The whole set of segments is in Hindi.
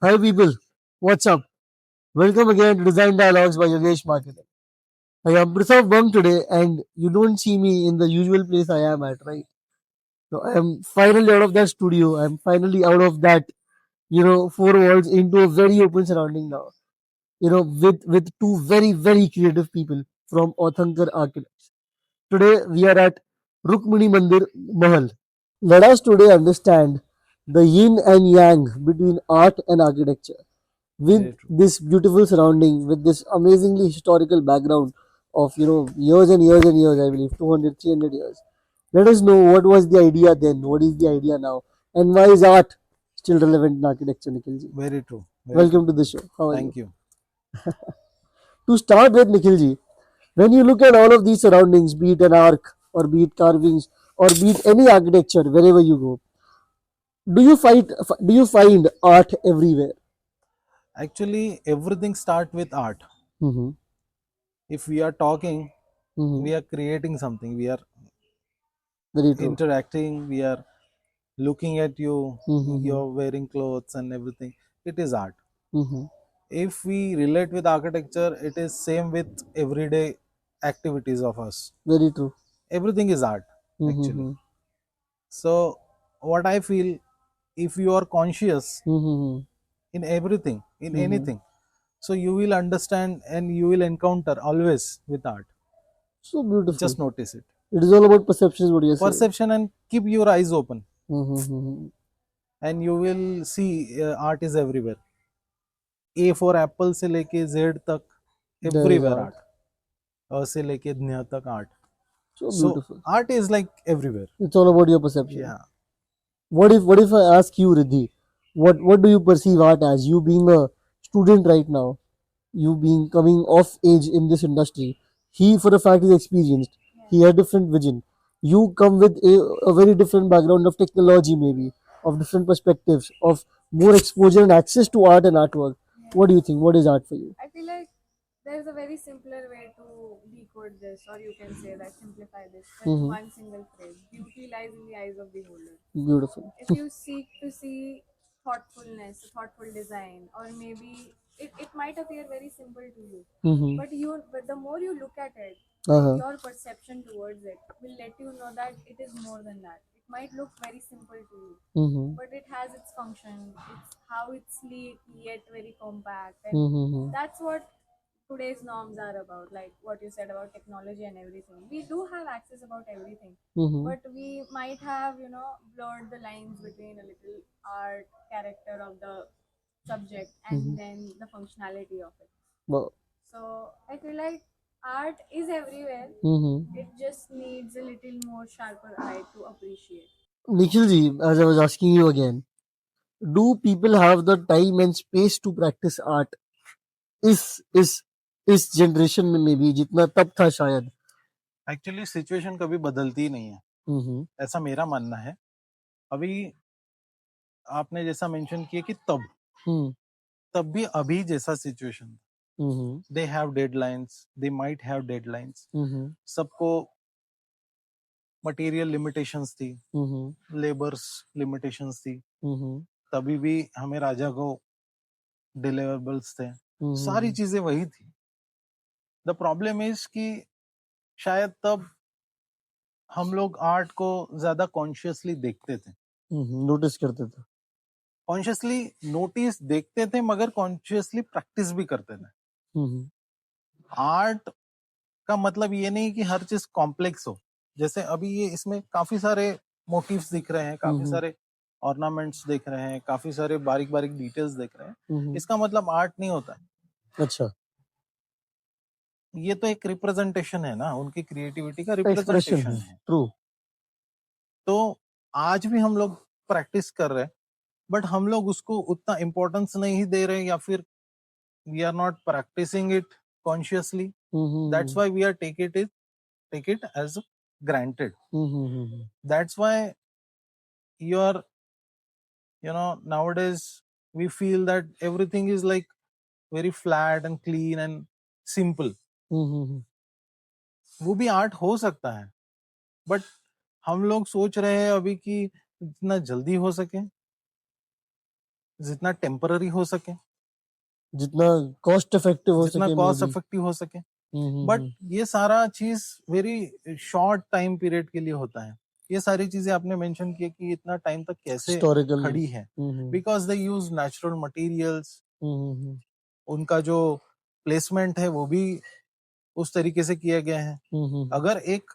Hi people, what's up? Welcome again to Design Dialogues by Yogesh Marketing. I am Pritham Bum today and you don't see me in the usual place I am at, right? So I am finally out of that studio. I am finally out of that, four walls into a very open surrounding now. With two very creative people from Othankar Architects. Today we are at Rukmini Mandir Mahal. Let us today understand the yin and yang between art and architecture with Very true. this beautiful surrounding, with this amazingly historical background of years and years and years, I believe 200, 300 years. Let us know what was the idea then, what is the idea now, and why is art still relevant in architecture, Nikhilji? Very true. Very Welcome true. to the show. How are you? Thank you. To start with, Nikhilji, when you look at all of these surroundings, be it an arc or be it carvings or be it any architecture, wherever you go, do you find art everywhere? Actually, everything start with art. Mm-hmm. If we are talking, Mm-hmm. we are creating something. We are Very true. interacting. We are looking at you. Mm-hmm. You're wearing clothes and everything. It is art. Mm-hmm. If we relate with architecture, it is same with everyday activities of us. Very true. Everything is art, actually. Mm-hmm. So, what I feel, if you are conscious Mm-hmm. in everything, in Mm-hmm. anything, so you will understand and you will encounter always with art. So beautiful. Just notice it. It is all about perceptions, what you're saying. Perception, and keep your eyes open, Mm-hmm. and you will see art is everywhere. A for apple से लेके Z तक, There is everywhere art. art. अ से लेके ध्य तक art. So So beautiful. art is like everywhere. It's all about your perception. Yeah. What if I ask you, Riddhi, what do you perceive art as? You being a student right now, you being coming of age in this industry, he for a fact is experienced. He had different vision. You come with a very different background of technology, maybe of different perspectives, of more exposure and access to art and artwork. What do you think? What is art for you? I feel like there's a very simpler way to decode this, or you can say that simplify this with Hmm. one single phrase. Beauty lies in the eyes of the beholder. Beautiful. If you seek to see thoughtfulness, thoughtful design, or maybe it might appear very simple to you, Hmm. but the more you look at it, Uh-huh. your perception towards it will let you know that it is more than that. It might look very simple to you, Hmm. but it has its function. It's how it's sleek yet very compact, and Hmm. that's what today's norms are about. Like what you said about technology and everything, we do have access about everything, Hmm. but we might have blurred the lines between a little art character of the subject Hmm. and then the functionality of it. Well, So I feel like art is everywhere. hmm. It just needs a little more sharper eye to appreciate. Nikhilji, as I was asking you again, do people have the time and space to practice art? इस जनरेशन में मे बी जितना तब था शायद. एक्चुअली सिचुएशन कभी बदलती ही नहीं है, हम्म. ऐसा मेरा मानना है. अभी आपने जैसा मेंशन किया कि हम्म. तब भी अभी जैसा situation, hmm. They have deadlines, they might have deadlines. Hmm. सबको मटेरियल लिमिटेशंस थी, हम्म. लेबर्स लिमिटेशंस थी. हम्म. तभी भी हमें राजा को डिलीवरेबल्स थे. सारी हम्म. चीजें वही थी. द प्रॉब्लम इज कि शायद तब हम लोग आर्ट को ज्यादा कॉन्शियसली देखते थे. नोटिस करते थे. कॉन्शियसली नोटिस देखते थे, मगर कॉन्शियसली प्रैक्टिस भी करते थे. हम्म. आर्ट का मतलब ये नहीं कि हर चीज कॉम्प्लेक्स हो. जैसे अभी ये इसमें काफी सारे मोटिव्स दिख रहे हैं, काफी सारे ऑर्नामेंट्स दिख रहे हैं, काफी सारे बारीक बारीक डिटेल्स दिख रहे हैं. इसका मतलब आर्ट नहीं होता है. अच्छा. ये तो एक रिप्रेजेंटेशन है ना, उनकी क्रिएटिविटी का एक्सप्रेशन रिप्रेजेंटेशन है. है. ट्रू. तो आज भी हम लोग प्रैक्टिस कर रहे हैं, बट हम लोग उसको उतना इम्पोर्टेंस नहीं दे रहे, या फिर we are not practising it consciously. That's why we are take it as granted. That's why you're nowadays we feel that everything is like very flat and clean and simple. वो भी आर्ट हो सकता है, बट हम लोग सोच रहे हैं अभी कि जितना जल्दी हो सके जितना टेम्पररी हो सके, जितना कॉस्ट इफेक्टिव हो जितना सके कॉस्ट maybe. इफेक्टिव हो सके, बट ये सारा चीज वेरी शॉर्ट टाइम पीरियड के लिए होता है। ये सारी चीजें आपने मेंशन किया कि इतना टाइम तक कैसे Historical. खड़ी है, because they use natural materials, उनका जो प्लेसमेंट है वो भी उस तरीके से किया गया है। अगर एक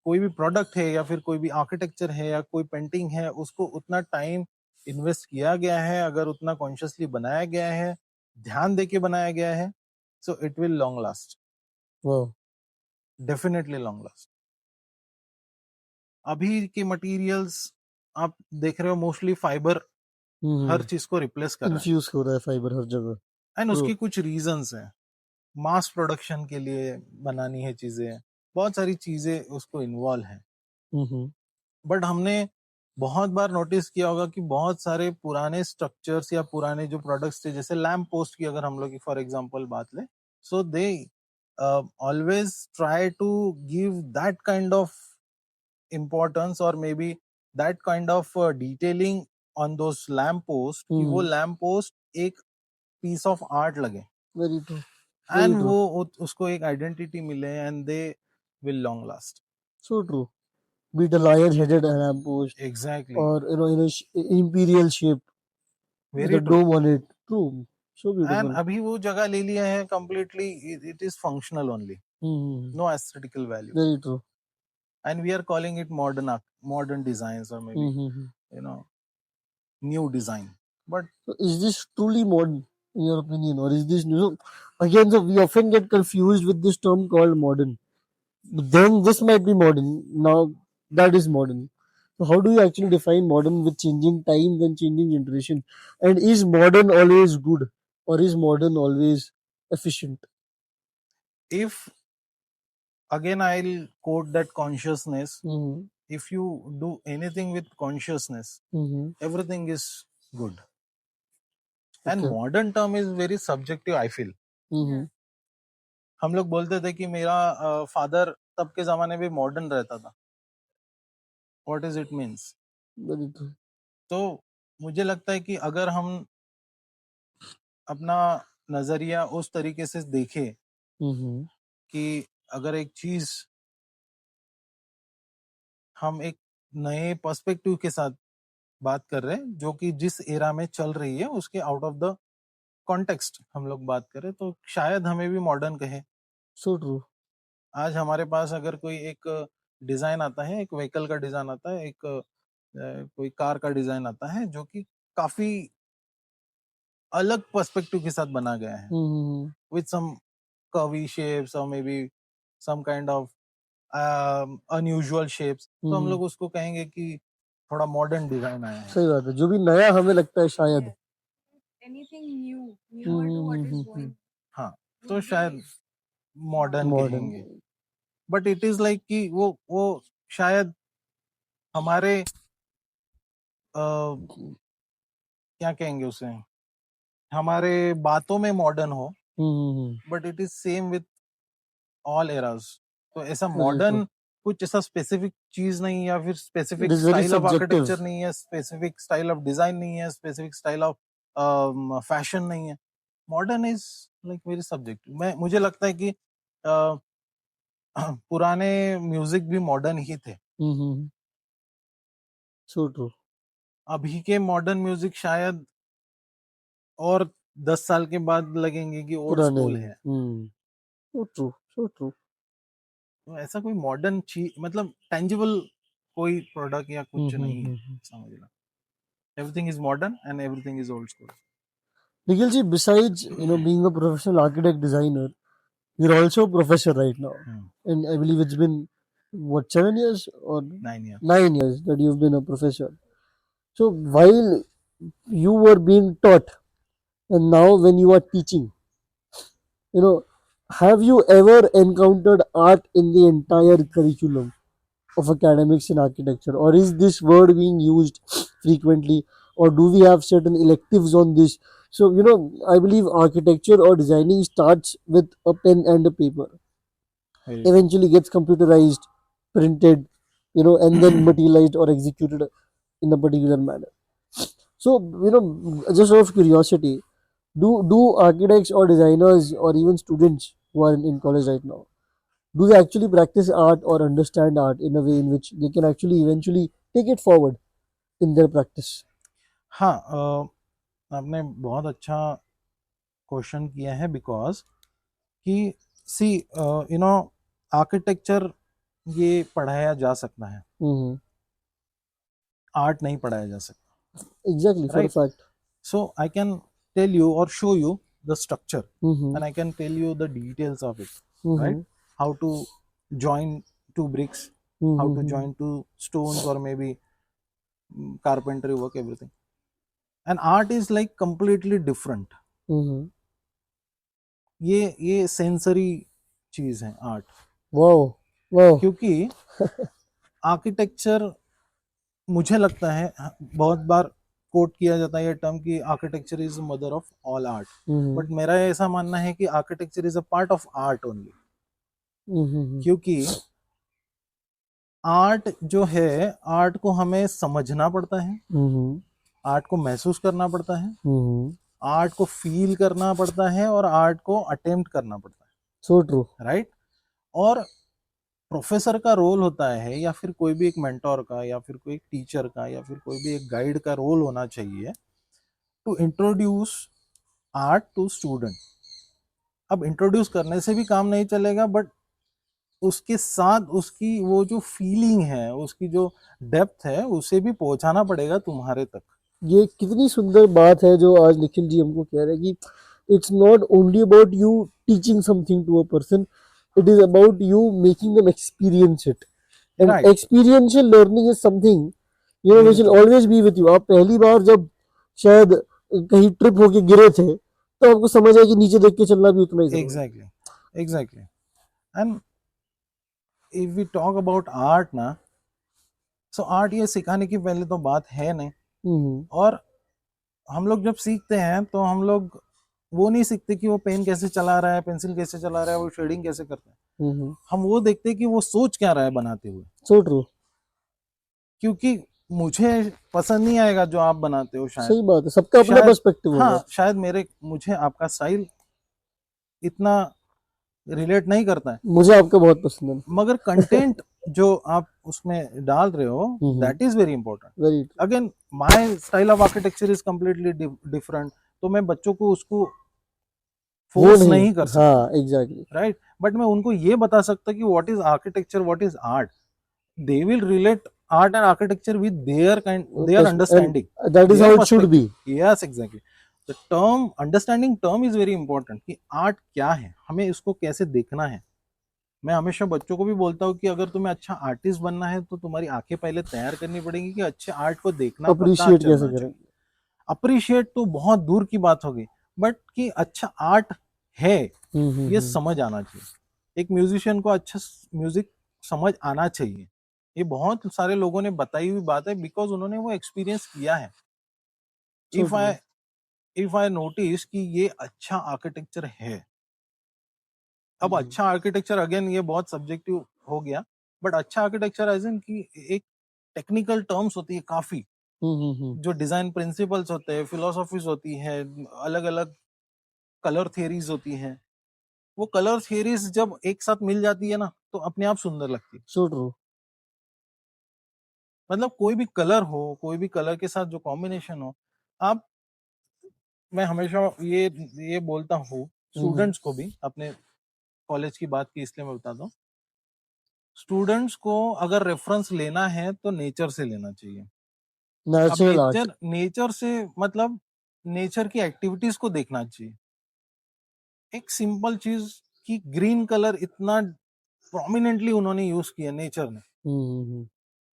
कोई भी प्रोडक्ट है या फिर कोई भी आर्किटेक्चर है या कोई पेंटिंग है, उसको उतना टाइम इन्वेस्ट किया गया है, अगर उतना कॉन्शियसली बनाया गया है, ध्यान देके बनाया गया है, so it will long last, Wow. Definitely long last. अभी के मटेरियल्स आप देख रहे हो मोस्टली फाइबर हर चीज को रिप्लेस कर रहा Infuse हो रहा है फाइबर हर जगह. है, एंड True. उसकी कुछ रीजंस हैं। मास प्रोडक्शन के लिए बनानी है चीजें, बहुत सारी चीजें उसको इन्वॉल्व है। बट हमने बहुत बार नोटिस किया होगा कि बहुत सारे पुराने स्ट्रक्चर्स या पुराने जो प्रोडक्ट्स थे, जैसे लैम्प पोस्ट की अगर हम लोग फॉर एग्जांपल बात लें, so they always try to give that kind of importance or maybe that kind of detailing on those lamp post कि वो लैम्प पोस्ट एक पीस ऑफ आर्ट लगे, Very true. एंड वो उसको एक आइडेंटिटी मिले, and they will long last. So true. Be it a lion-headed lamp post exactly, or in a imperial shape with very a true. dome on it. True. So and beautiful. अभी वो जगह ले लिया है completely, it is functional only, no aesthetical value, Very true. and we are calling it modern designs or maybe you know new design, but So is this truly modern in your opinion, or is this new? Again, so we often get confused with this term called modern. Then this might be modern. Now that is modern. So how do you actually define modern with changing times and changing generation? And is modern always good, or is modern always efficient? if again I'll quote that consciousness, if you do anything with consciousness, everything is good. And Okay. modern term is very subjective, I feel. हम लोग बोलते थे कि मेरा फादर तब के जमाने में मॉडर्न रहता था, what is it means? Very true. तो मुझे लगता है कि अगर हम अपना नजरिया उस तरीके से देखें कि अगर एक चीज हम एक नए पर्सपेक्टिव के साथ बात कर रहे हैं, जो कि जिस एरा में चल रही है उसके आउट ऑफ द कॉन्टेक्स्ट हम लोग बात करें, तो शायद हमें भी मॉडर्न कहे। So true. आज हमारे पास अगर कोई एक डिजाइन आता है, एक व्हीकल का डिजाइन आता है, एक कोई कार का डिजाइन आता है, जो कि काफी अलग पर्सपेक्टिव के साथ बना गया है, विद सम कर्वी शेप्स और maybe some kind of unusual shapes, तो हम लोग उसको कहेंगे कि थोड़ा मॉडर्न डिजाइन आया है। सही बात है, जो भी नया हमें लगता है शायद Anything newer to what is going. हाँ, तो शायद मॉडर्न मॉडर्न. कहेंगे, बट इट इज लाइक कि वो शायद हमारे क्या कहेंगे उसे, हमारे बातों में मॉडर्न हो, but it is same with all eras. तो ऐसा मॉडर्न कुछ ऐसा स्पेसिफिक चीज नहीं, या फिर specific It is very style of subjective. Architecture नहीं है, स्पेसिफिक स्टाइल ऑफ डिजाइन नहीं है, स्पेसिफिक स्टाइल ऑफ फैशन नहीं है। Modern is like very subjective. मुझे लगता है कि पुराने म्यूजिक भी मॉडर्न ही थे। So true. अभी के मॉडर्न म्यूजिक शायद और 10 साल के बाद लगेंगे कि ओल्ड पुराने स्कूल हैं. है। So true. So true. तो ऐसा कोई मॉडर्न चीज, मतलब टेंजिबल कोई प्रोडक्ट या कुछ नहीं है, समझना। Everything is modern and everything is old school. Nikhil ji, besides being a professional architect designer, you're also a professor right now, and I believe it's been what 7 years or 9 years. 9 years that you've been a professor. So while you were being taught, and now when you are teaching, have you ever encountered art in the entire curriculum of academics in architecture, or is this word being used frequently, or do we have certain electives on this? So I believe architecture or designing starts with a pen and a paper, eventually gets computerized, printed, and then materialized or executed in a particular manner. So, just out of curiosity, do architects or designers or even students who are in college right now, do they actually practice art or understand art in a way in which they can actually eventually take it forward in their practice? हाँ, आपने बहुत अच्छा क्वेश्चन किया है, बिकॉज कि सी आर्किटेक्चर ये पढ़ाया जा सकता है, Mm-hmm. आर्ट नहीं पढ़ाया जा सकता, Exactly, for a right? fact. So I can tell you or show you the structure, Mm-hmm. and I can tell you the details of it, Mm-hmm. right? How to join two bricks, how to Mm-hmm. join two stones, or maybe carpentry work, everything. And art is like completely different. Mm-hmm. ये सेंसरी चीज है आर्ट, Wow. Wow. क्योंकि आर्किटेक्चर, मुझे लगता है बहुत बार कोट किया जाता है ये टर्म कि architecture is mother of all art, Mm-hmm. But मेरा ऐसा मानना है कि architecture is a part of art only, Mm-hmm. क्योंकि आर्ट जो है, आर्ट को हमें समझना पड़ता है, Mm-hmm. आर्ट को महसूस करना पड़ता है, Mm-hmm. आर्ट को फील करना पड़ता है, और आर्ट को अटेम्प्ट करना पड़ता So true. है, राइट? और प्रोफेसर का रोल होता है, या फिर कोई भी एक मेंटोर का, या फिर कोई एक टीचर का, या फिर कोई भी एक गाइड का रोल होना चाहिए to introduce art to student. अब इंट्रोड्यूस करने से भी काम नहीं चलेगा, बट उसके साथ उसकी वो जो फीलिंग है, उसकी जो डेप्थ है, उसे भी पहुंचाना पड़ेगा तुम्हारे तक। ये कितनी सुंदर बात है जो आज निखिल जी हमको कह रहे हैं कि it's not only about you teaching something to a person, it is about you making them experience it, and Right. Experiential learning is something which will always be with you. आप पहली बार जब शायद कहीं ट्रिप होके गिरे थे तो आपको समझ आया कि नीचे देख के चलना भी उतना ही जरूरी है। Exactly. And if we talk about art ना, सो आर्ट ये सिखाने की पहले तो बात है नहीं, हम्म, और हम लोग जब सीखते हैं तो हम लोग वो नहीं सीखते कि वो पेन कैसे चला रहा है, पेंसिल कैसे चला रहा है, वो शेडिंग कैसे करता है। हम वो देखते हैं कि वो सोच क्या रहा है बनाते हुए, सो ट्रू। क्योंकि मुझे पसंद नहीं आएगा जो आप बनाते हो, शायद सही बात है, सबका अपना शायद पर्सपेक्टिव होगा। हाँ, शायद मुझे आपका स्टाइल इतना रिलेट नहीं करता है, मुझे आपका बहुत पसंद है। मगर कंटेंट जो आप उसमें डाल रहे हो, that is very important. Very again my style of architecture is completely different, तो मैं बच्चों को उसको फोर्स नहीं कर सकता, हाँ एग्जैक्टली, राइट? बट मैं उनको ये बता सकता कि what is architecture, what is art, they will relate art and architecture with their understanding. That is how it should be. Yes, exactly. The understanding term is very important कि आर्ट क्या है, हमें इसको कैसे देखना है। मैं हमेशा बच्चों को भी बोलता हूँ कि अगर तुम्हें अच्छा आर्टिस्ट बनना है तो तुम्हारी आंखें पहले तैयार करनी पड़ेगी कि अच्छे आर्ट को देखना, अप्रिशिएट कैसे करें। अप्रिशिएट तो बहुत दूर की बात होगी, बट कि अच्छा आर्ट है ये समझ आना चाहिए। एक म्यूजिशियन को अच्छा म्यूजिक समझ आना चाहिए, ये बहुत सारे लोगों ने बताई हुई बात है, बिकॉज उन्होंने वो एक्सपीरियंस किया है। इफ आई नोटिस कि ये अच्छा आर्किटेक्चर है, अब अच्छा आर्किटेक्चर अगेन ये बहुत सब्जेक्टिव हो गया, बट अच्छा आर्किटेक्चर एज इन की एक टेक्निकल टर्म्स होती है काफी, जो डिजाइन प्रिंसिपल्स होते हैं, फिलोसॉफीज होती है, अलग अलग कलर थियरीज होती हैं, वो कलर थियरीज जब एक साथ मिल जाती है ना तो अपने आप सुंदर लगती है। So true. मतलब कोई भी कलर हो, कोई भी कलर के साथ जो कॉम्बिनेशन हो, आप, मैं हमेशा ये बोलता हूँ स्टूडेंट्स को भी, अपने कॉलेज की बात की इसलिए मैं बताता हूँ, स्टूडेंट्स को अगर रेफरेंस लेना है तो नेचर से लेना चाहिए। अब नेचर से मतलब नेचर की एक्टिविटीज को देखना चाहिए। एक सिंपल चीज कि ग्रीन कलर इतना प्रोमिनेंटली उन्होंने यूज किया नेचर ने,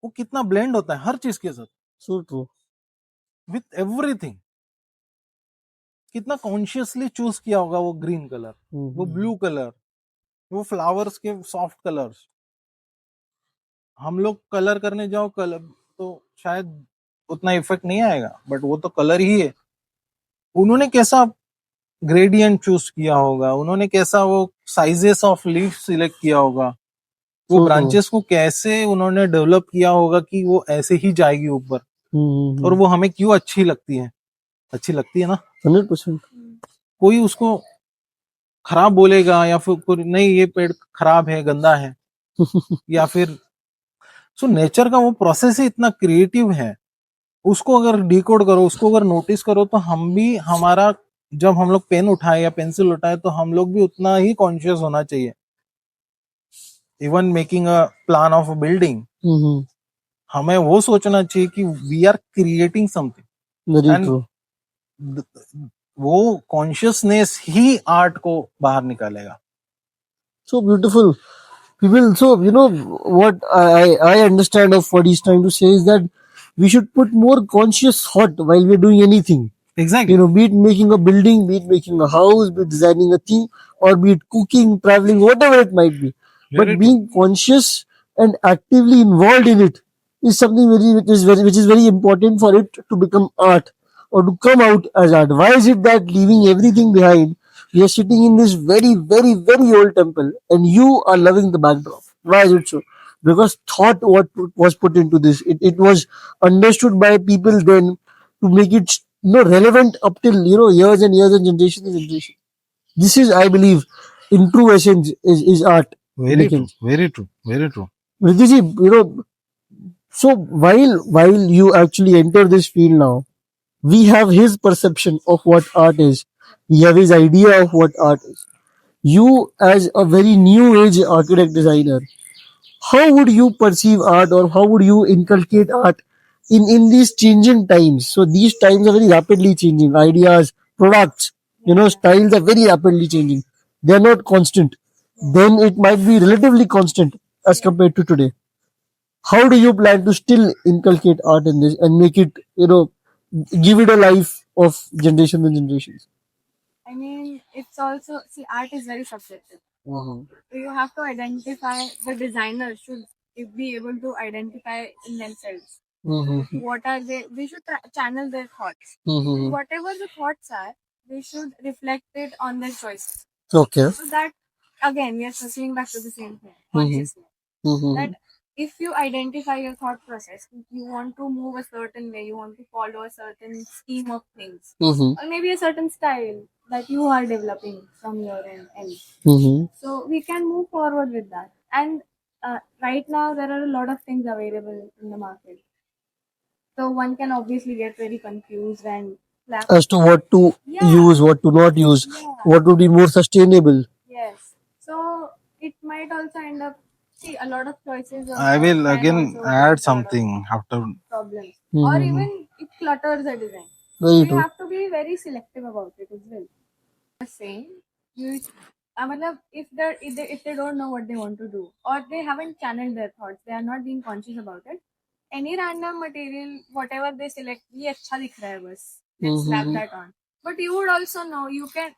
वो कितना ब्लेंड होता है हर चीज के साथ, सो ट्रू, विथ एवरीथिंग, कितना कॉन्शियसली चूज किया होगा वो ग्रीन कलर, वो ब्लू कलर, वो फ्लावर्स के सॉफ्ट कलर्स। हम लोग कलर करने जाओ कलर तो शायद उतना इफेक्ट नहीं आएगा, बट वो तो कलर ही है। उन्होंने कैसा ग्रेडियंट चूज किया होगा, उन्होंने कैसा वो साइजेस ऑफ लीफ सिलेक्ट किया होगा, वो ब्रांचेस को कैसे उन्होंने डेवलप किया होगा कि वो ऐसे ही जाएगी ऊपर, और वो हमें क्यों अच्छी लगती है ना. 100%. कोई उसको खराब बोलेगा या फिर कोई नहीं ये पेड़ खराब है, गंदा है, या फिर सो नेचर का वो प्रोसेस ही इतना क्रिएटिव है. उसको अगर डिकोड करो, उसको अगर नोटिस करो, तो हम भी हमारा जब हम लोग पेन उठाए या पेंसिल उठाए तो हम लोग भी उतना ही कॉन्शियस होना चाहिए. Even making a plan of a building, हमें वो सोचना चाहिए कि we are creating something. Very and true. वो कॉन्शियसनेस ही आर्ट को बाहर निकालेगा. So beautiful. People, so what I understand of what he's trying to say is that we should put more conscious thought while we're doing anything. Exactly. Be it making a building, be it making a house, be it designing a thing, or be it cooking, traveling, whatever it might be. Very But being conscious and actively involved in it is something which is very important for it to become art or to come out as art. Why is it that leaving everything behind, we are sitting in this very, very, very old temple and you are loving the backdrop? Why is it so? Because thought what was put into this, it was understood by people then to make it relevant up till years and years and generations and generations. This is, I believe, in true essence, is art. Very true. making. Very true. Very true. Riddhi ji, so while you actually enter this field now, we have his perception of what art is. We have his idea of what art is. You, as a very new age architect designer, how would you perceive art or how would you inculcate art in these changing times? So these times are very rapidly changing. Ideas, products, styles are very rapidly changing. They are not constant. Then it might be relatively constant as compared to today. How do you plan to still inculcate art in this and make it, give it a life of generations and generations? I mean, it's also, see, art is very subjective. You have to identify, the designer should be able to identify in themselves what are they should channel their thoughts. Whatever the thoughts are, they should reflect it on their choices. Okay. So that, again, we are circling back to the same thing, consciousness. That if you identify your thought process, you want to move a certain way, you want to follow a certain scheme of things, or maybe a certain style that you are developing from your end. So we can move forward with that. And right now, there are a lot of things available in the market. So one can obviously get very confused and As to what to use, what to not use, what would be more sustainable. Yes. So it might also end up, see, a lot of choices. I will can again also add cause something after. problems, or even it clutters the design. Very You true. have to be very selective about it as well. Saying you, if they don't know what they want to do, or they haven't channeled their thoughts, they are not being conscious about it. Any random material, whatever they select, ये अच्छा दिख रहा है बस. Let's slap that on. But you would also know, you can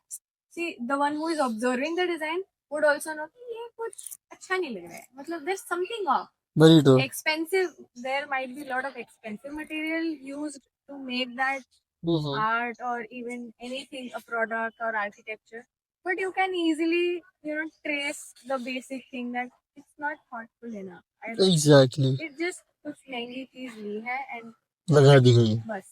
see the one who is observing the design would also know कि ये कुछ अच्छा नहीं लग रहा है. मतलब there's something off. Very true. Expensive. There might be a lot of expensive material used to make that art or even anything, a product or architecture. But you can easily, trace the basic thing that it's not thoughtful enough. Exactly. It just कुछ महंगी चीज ली है and लगा दी गई. बस.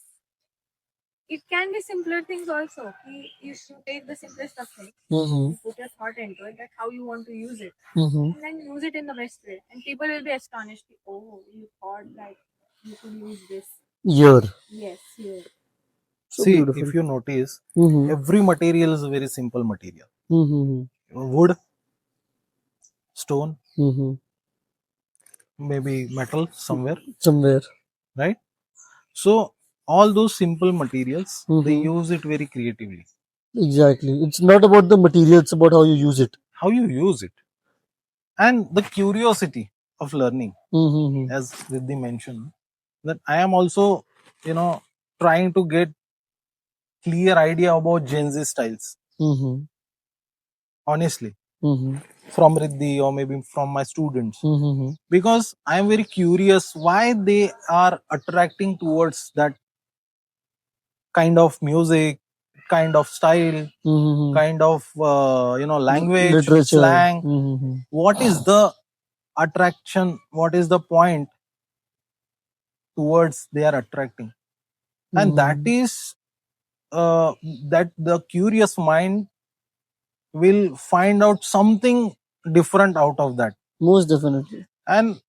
It can be simpler things also. You should take the simplest of things, you put your thought into it, that how you want to use it, and then use it in the best way. And people will be astonished. Oh, you thought that you could use this. Here. Yes, here. So See, beautiful. if you notice, every material is a very simple material. Wood, stone, maybe metal somewhere, right? So all those simple materials, they use it very creatively. Exactly. It's not about the material, it's about how you use it. How you use it, and the curiosity of learning. As Riddhi mentioned, that I am also, trying to get clear idea about Gen Z styles. Honestly, from Riddhi or maybe from my students, because I am very curious why they are attracting towards that kind of music, kind of style, kind of language, Literature. slang. What is the attraction? What is the point towards they are attracting, and that is that the curious mind will find out something different out of that. Most definitely. And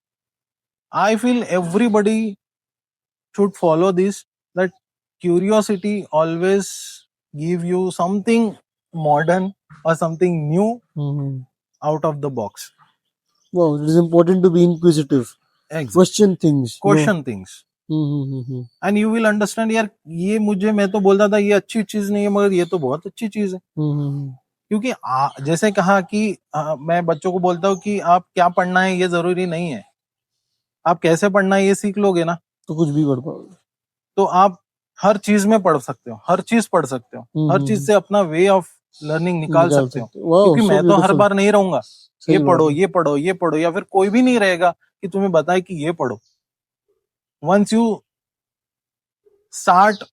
I feel everybody should follow this, that curiosity always give you something modern or something new Mm-hmm. out of the box. Wow, it is important to be inquisitive. Exactly. Question things. Question things. Mm-hmm. And you will understand, यार ये मुझे, मैं तो बोलता था ये अच्छी चीज नहीं है, मगर ये तो बहुत अच्छी चीज है. Mm-hmm. क्योंकि जैसे कहा कि मैं बच्चों को बोलता हूँ कि आप क्या पढ़ना है ये जरूरी नहीं है, आप कैसे पढ़ना है ये सीख लोगे ना, तो कुछ भी पढ़ पाओगे. तो आप हर चीज में पढ़ सकते हो, हर चीज पढ़ सकते हो, हर चीज से अपना वे ऑफ लर्निंग निकाल सकते हो. Wow, क्योंकि so मैं तो हर beautiful. बार नहीं रहूंगा, सही ये बात पढ़ो है. ये पढ़ो ये पढ़ो, या फिर कोई भी नहीं रहेगा कि तुम्हें बताए कि ये पढ़ो. Once you start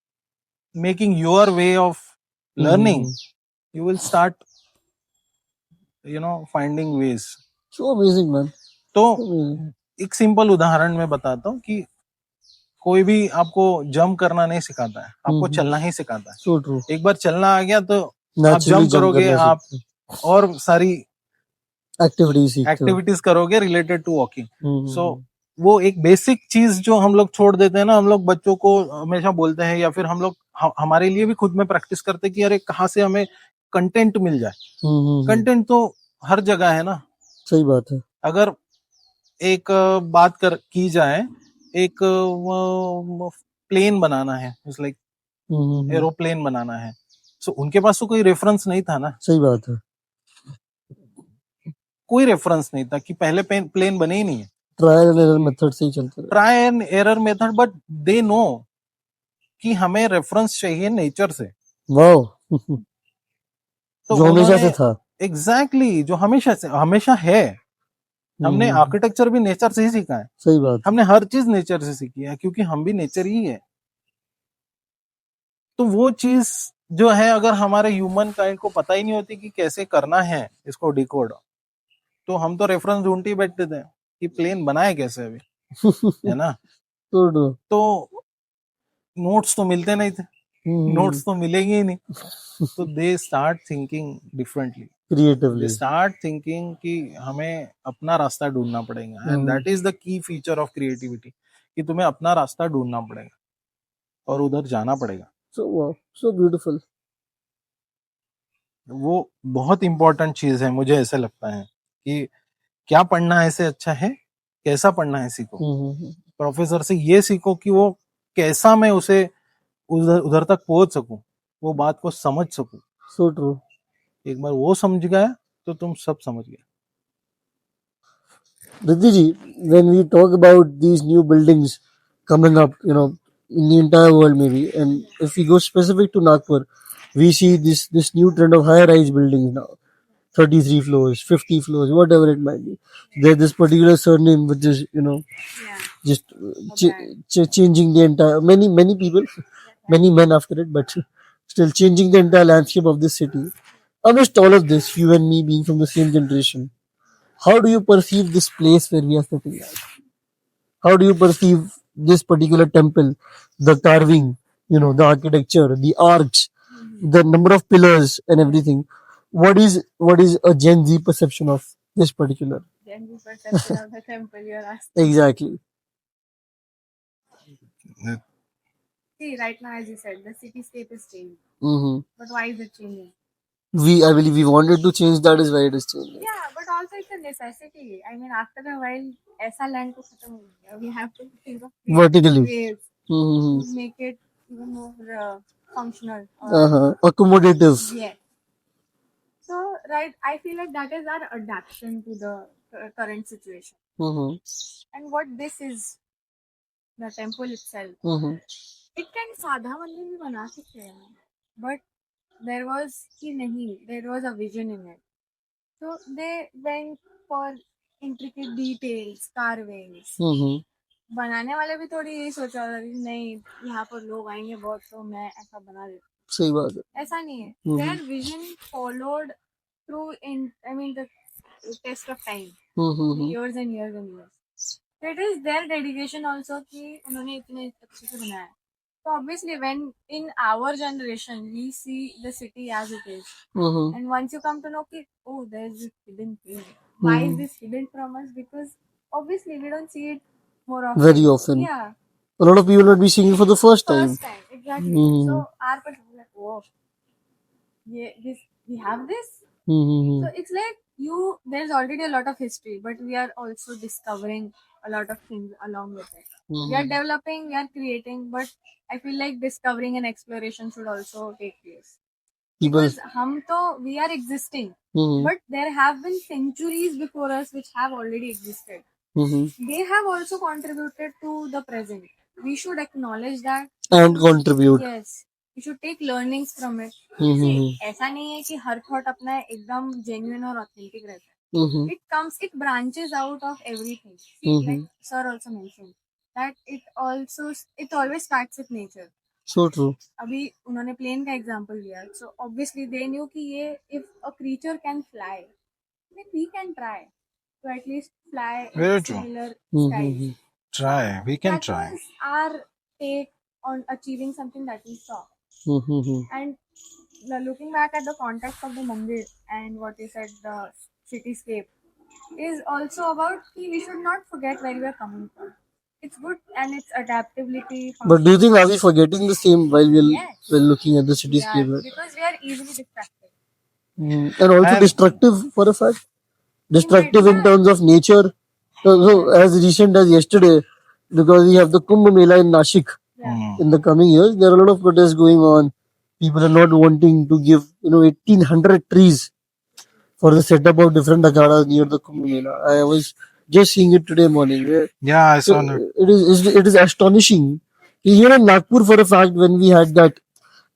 making your way of learning, you will start finding ways. So amazing, man. तो So amazing. एक सिंपल उदाहरण मैं बताता हूँ कि कोई भी आपको जंप करना नहीं सिखाता है, आपको चलना ही सिखाता है. So true. एक बार चलना आ गया तो आप Naturally जंप करोगे, करना आप सीखते हैं. और सारी Activities सीखते हो. एक्टिविटीज करोगे रिलेटेड टू वॉकिंग. हम्म. सो वो एक बेसिक चीज जो हम लोग छोड़ देते हैं ना, हम लोग बच्चों को हमेशा बोलते हैं, या फिर हम लोग हमारे लिए भी खुद में प्रैक्टिस करते हैं कि अरे कहाँ से हमें कंटेंट मिल जाए. कंटेंट तो हर जगह है ना. सही बात है. अगर एक बात की जाए, एक प्लेन बनाना है, लाइक एरोप्लेन बनाना है, सो उनके पास तो कोई रेफरेंस नहीं था ना. सही बात है. कोई रेफरेंस नहीं था कि पहले प्लेन बने ही नहीं है. ट्रायल एंड एरर मेथड से ही चलते रहे. Try and error method, but they know कि हमें रेफरेंस चाहिए नेचर से. वाओ. तो जो हमेशा से था. एग्जैक्टली, जो हमेशा है. हमने आर्किटेक्चर भी नेचर से ही सीखा है. सही बात. हमने हर चीज नेचर से सीखी है, क्योंकि हम भी नेचर ही है. तो वो चीज जो है, अगर हमारे ह्यूमन काइंड को पता ही नहीं होती कि कैसे करना है इसको डिकोड, तो हम तो रेफरेंस ढूंढते ही बैठते थे कि प्लेन बनाए कैसे अभी. है ना. तो नोट्स तो मिलते नहीं थे, नोट्स तो मिलेंगे ही नहीं. तो they start thinking differently, creatively. They start thinking कि हमें अपना रास्ता ढूंढना पड़ेगा. And that is the key feature of creativity, कि तुम्हें अपना रास्ता ढूंढना पड़ेगा और उधर जाना पड़ेगा. So beautiful. वो बहुत इंपॉर्टेंट चीज है, मुझे ऐसा लगता है कि क्या पढ़ना है इससे अच्छा है कैसा पढ़ना है सीखो. प्रोफेसर से ये सीखो कि वो कैसा मैं उसे उधर तक पहुंच सकूं, वो बात को समझ सकूं. So true. एक बार वो समझ गया तो तुम सब समझ गए. Riddhi ji, when we talk about these new buildings coming up, in the entire world maybe, and if we go specific to Nagpur, we see this new trend of high-rise buildings now, 33 floors, 50 floors, whatever it might be. There's this particular surname which is, just changing the entire, many people, many men after it, but still changing the entire landscape of this city. Amidst all of this, you and me being from the same generation, how do you perceive this place where we are sitting at? How do you perceive this particular temple, the carving, the architecture, the arch, the number of pillars and everything? What is a Gen Z perception of this particular? Gen Z perception of the temple, you're asking. Exactly. See, right now, as you said, the cityscape is changing. But why is it changing? I believe we wanted to change, that is why it is changing. Yeah, but also it's a necessity. I mean, after a while, ऐसा land को खत्म हो गया. We have to think of Vertically. ways to make it even more functional. Accommodative. Yeah. So, right, I feel like that is our adaptation to the current situation. And what this is, the temple itself, it can साधा मंदिर भी बना सकते हैं, but there was a vision in it. So they went for intricate details, carvings. बनाने वाले भी थोड़ी यही सोचा नहीं यहाँ पर लोग आएंगे बहुत, तो मैं ऐसा बना देता. सही बात है. ऐसा नहीं है. Their vision followed through the test of time, years and years and years. It is their dedication also कि उन्होंने इतने अच्छे से बनाया है. So obviously when in our generation we see the city as it is, Mm-hmm. and once you come to know कि oh there's this hidden thing. Why is this hidden from us? Because obviously we don't see it more often. Very often. Yeah. A lot of people might be seeing it for the first time. First time, exactly. Mm. So our person is like, oh, yeah, this we have this. Mm-hmm. So it's like there's already a lot of history, but we are also discovering a lot of things along with it. We are developing, we are creating, but I feel like discovering and exploration should also take place. People. Because we are existing, Mm-hmm. but there have been centuries before us which have already existed. Mm-hmm. They have also contributed to the present. We should acknowledge that And contribute. yes. We should take learnings from it. Mm-hmm. See, ऐसा नहीं है कि हर थॉट अपना एकदम genuine और authentic रहता है. Mm-hmm. It branches out of everything. See, Mhm. like sir also mentioned that it always starts with nature. So true. अभी उन्होंने plane का example दिया. So obviously they knew कि ये if a creature can fly, then we can try to at least fly Very in true. similar Mm-hmm. skies. Try. We can That try. was our take on achieving something that we saw. Mm-hmm. And looking back at the context of the mandir and what you said, the cityscape, is also about we should not forget where we are coming from. It's good and it's adaptability. But do you think are we forgetting the same while Yes. we're looking at the Yeah, cityscape? Right? because we are easily distracted. And also And- destructive for a fact. Destructive in yeah. terms of nature. So as recent as yesterday, because we have the Kumbh Mela in Nashik Yeah. in the coming years, there are a lot of protests going on. People are not wanting to give 1,800 trees for the setup of different akhadas near the Kumbh Mela. I was just seeing it today morning. Yeah, I saw So it. it is astonishing. Here in Nagpur, for a fact, when we had that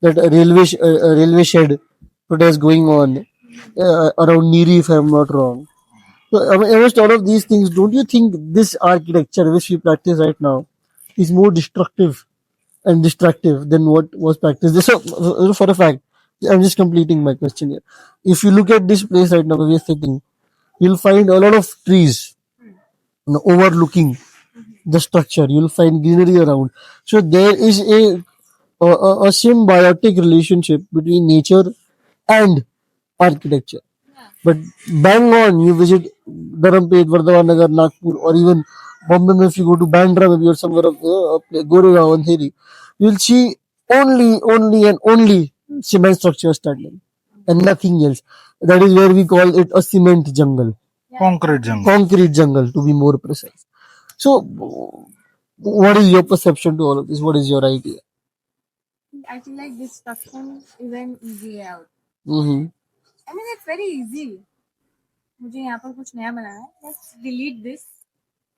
railway shed protest going on around Niri, if I'm not wrong. So amongst all of these things, don't you think this architecture which we practice right now is more destructive and distractive than what was practiced? So, for a fact, I'm just completing my question here. If you look at this place right now where we're sitting, you'll find a lot of trees overlooking the structure. You'll find greenery around. So there is a symbiotic relationship between nature and architecture. But bang on, you visit Dharampet, Vardhaman Nagar, Nagpur, or even Bombay, if you go to Bandra, maybe or somewhere of Goregaon and Heri, you'll see only cement structures standing and nothing else. That is where we call it a cement jungle, Concrete jungle. concrete jungle to be more precise. So, what is your perception to all of this? What is your idea? I feel like destruction is an easy way out. Mm-hmm. I mean, it's very easy. मुझे यहाँ पर कुछ नया बनाना है. Let's delete this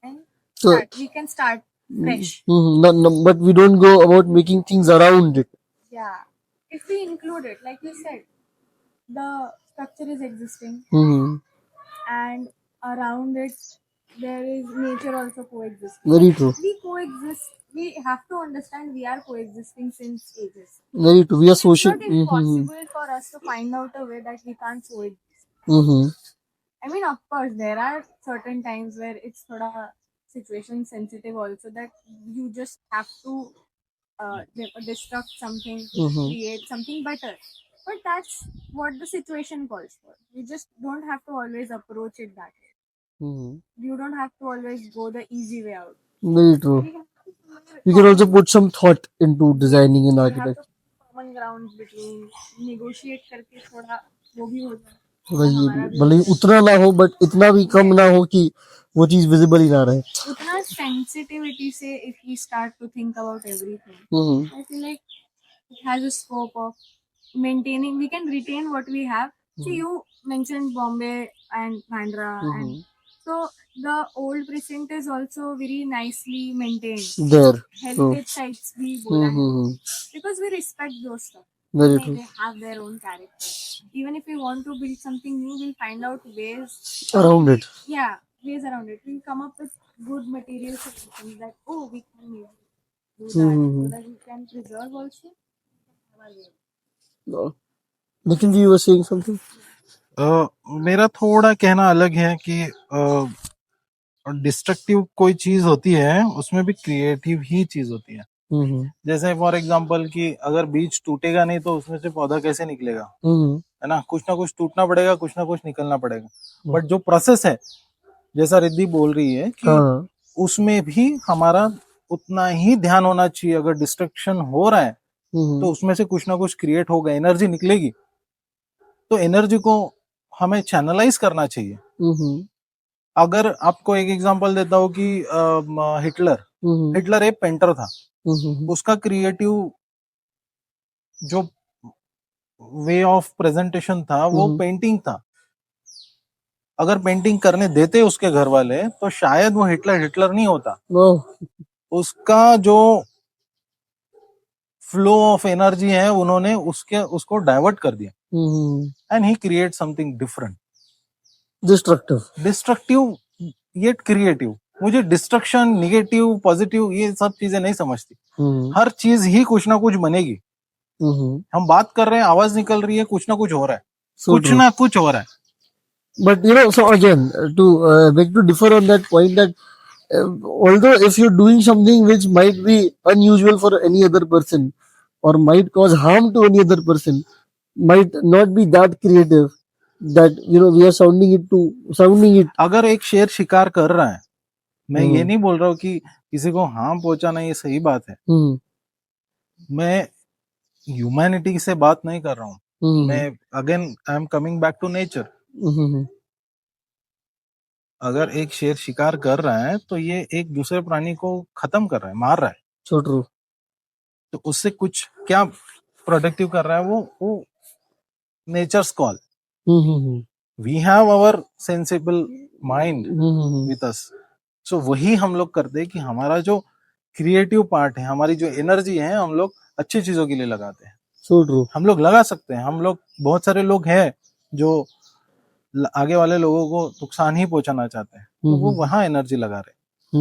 and So, start. We can start fresh. no, but we don't go about making things around it. Yeah. If we include it, like you said, the structure is existing Mm-hmm. and around it there is nature also coexisting. Very true. We coexist. We have to understand we are coexisting since ages. Very true. We are It's social. not impossible for us to find out a way that we can't coexist. Mm-hmm. I mean, of course, there are certain times where it's thoda situation sensitive also that you just have to destruct something to create something better. But that's what the situation calls for. You just don't have to always approach it that way. Mm-hmm. You don't have to always go the easy way out. Very true. We have to You can also put some thought into designing and we have architecture. to common ground between negotiate करके थोड़ा वो भी हो जाए. वही भले ही उतना ना हो बट इतना भी कम ना हो कि वो चीज विजिबल ही ना रहे. उतना sensitivity से if we start to think about everything, Mm-hmm. I feel like it has a scope of maintaining. We can retain what we have. See, you mentioned Bombay and Bandra, and so the old precinct is also very nicely maintained. There. Heritage sites भी बोला है. Mm-hmm. Because we respect those stuff. Very true. They have their own character. Even if we want to build something new, we'll find out ways. Around it. Yeah, ways around it. We'll come up with good material solutions that we can maybe do that so that we can preserve also. No. Nikhil, you were saying something? मेरा थोड़ा कहना अलग है कि और डिस्ट्रक्टिव कोई चीज होती है उसमें भी क्रिएटिव ही चीज होती है। जैसे फॉर एग्जांपल कि अगर बीज टूटेगा नहीं तो उसमें से पौधा कैसे निकलेगा, है ना कुछ टूटना पड़ेगा, कुछ ना कुछ निकलना पड़ेगा। बट जो प्रोसेस है, जैसा रिद्धि बोल रही है कि हाँ उसमें भी हमारा उतना ही ध्यान होना चाहिए। अगर डिस्ट्रक्शन हो रहा है तो उसमें से कुछ ना कुछ क्रिएट होगा, एनर्जी निकलेगी, तो एनर्जी को हमें चैनलाइज करना चाहिए। अगर आपको एक एग्जांपल देता हूँ कि हिटलर एक पेंटर था, उसका क्रिएटिव जो वे ऑफ प्रेजेंटेशन था वो पेंटिंग था। अगर पेंटिंग करने देते उसके घर वाले तो शायद वो हिटलर नहीं होता। उसका जो फ्लो ऑफ एनर्जी है उन्होंने उसको डाइवर्ट कर दिया and he create something different. Destructive yet creative. मुझे डिस्ट्रक्शन, निगेटिव, पॉजिटिव ये सब चीजें नहीं समझती। हर चीज ही कुछ ना कुछ बनेगी। हम बात कर रहे हैं, आवाज निकल रही है, कुछ ना कुछ हो रहा है, कुछ ना कुछ हो रहा है। But so again, to beg to differ on that point, that although if you're doing something which might be unusual for any other person or might cause harm to any other person, might not be that creative that we are sounding it. अगर एक शेर शिकार कर रहा है, मैं ये नहीं बोल रहा हूँ कि किसी को हार्म पहुंचाना ये सही बात है। मैं ह्यूमैनिटी से बात नहीं कर रहा हूँ। मैं again I am coming back to nature. अगर एक शेर शिकार कर रहा है तो ये एक दूसरे प्राणी को खत्म कर रहा है, मार रहा है। So true. तो उससे कुछ क्या प्रोडक्टिव कर रहा है वो nature's call. We have our sensible mind with us. So वही हम लोग करते हैं कि हमारा जो क्रिएटिव पार्ट है, हमारी जो एनर्जी है, हम लोग अच्छी चीजों के लिए लगाते हैं। So true. हम लोग लगा सकते हैं। हम लोग बहुत सारे लोग हैं जो आगे वाले लोगों को नुकसान ही पहुंचाना चाहते हैं, तो वो वहां एनर्जी लगा रहे।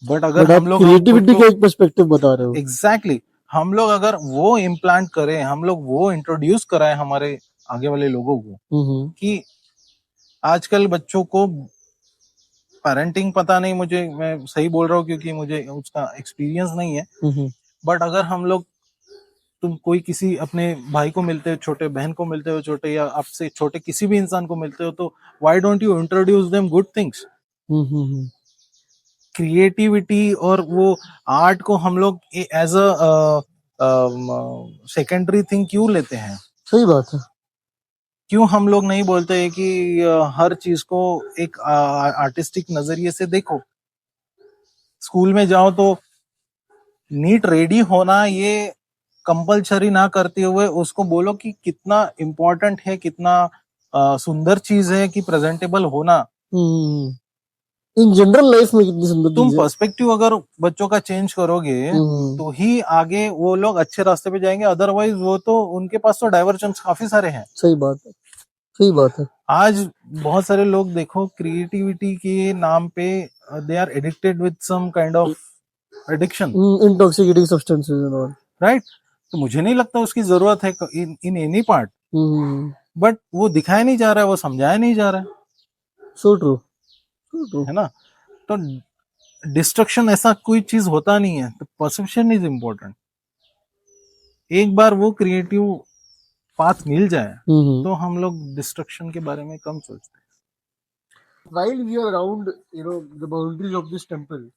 बट अगर हम लोग क्रिएटिविटी का एक पर्सपेक्टिव बता रहे हो। एग्जैक्टली हम लोग अगर वो इम्प्लांट करें, हम लोग वो इंट्रोड्यूस कराएं हमारे आगे वाले लोगों को कि आजकल बच्चों को पेरेंटिंग पता नहीं, मुझे मैं सही बोल रहा हूँ क्योंकि मुझे उसका एक्सपीरियंस नहीं है। बट अगर हम लोग, तुम कोई किसी अपने भाई को मिलते हो छोटे, बहन को मिलते हो छोटे, या आपसे छोटे किसी भी इंसान को मिलते हो, तो why don't you introduce them good things. Creativity और वो आर्ट को हम लोग एज अ सेकेंडरी थिंग क्यों लेते हैं? सही बात है। क्यों हम लोग नहीं बोलते हैं कि हर चीज को एक आर्टिस्टिक नजरिए से देखो। स्कूल में जाओ तो नीट रेडी होना ये कंपलसरी ना करते हुए उसको बोलो कि कितना इम्पोर्टेंट है, कितना सुंदर चीज है कि प्रेजेंटेबल होना। इन जनरल लाइफ में कितनी सुंदर तुम पर्सपेक्टिव अगर बच्चों का चेंज करोगे तो ही आगे वो लोग अच्छे रास्ते पे जाएंगे। अदरवाइज वो तो उनके पास तो डाइवर्जन काफी सारे हैं। सही बात है, सही बात है। आज बहुत सारे लोग देखो क्रिएटिविटी के नाम पे they are addicted with some kind of addiction, intoxicating substances and all, right. तो मुझे नहीं लगता उसकी जरूरत है इन एनी पार्ट, बट वो दिखाया नहीं जा रहा है, वो समझाया नहीं जा रहा है। सो ट्रू, है ना। तो डिस्ट्रक्शन ऐसा कोई चीज होता नहीं है। तो परसेप्शन इज इम्पोर्टेंट। एक बार वो क्रिएटिव पाथ मिल जाए तो हम लोग डिस्ट्रक्शन के बारे में कम सोचते हैं। While we are around, the boundaries of this temple,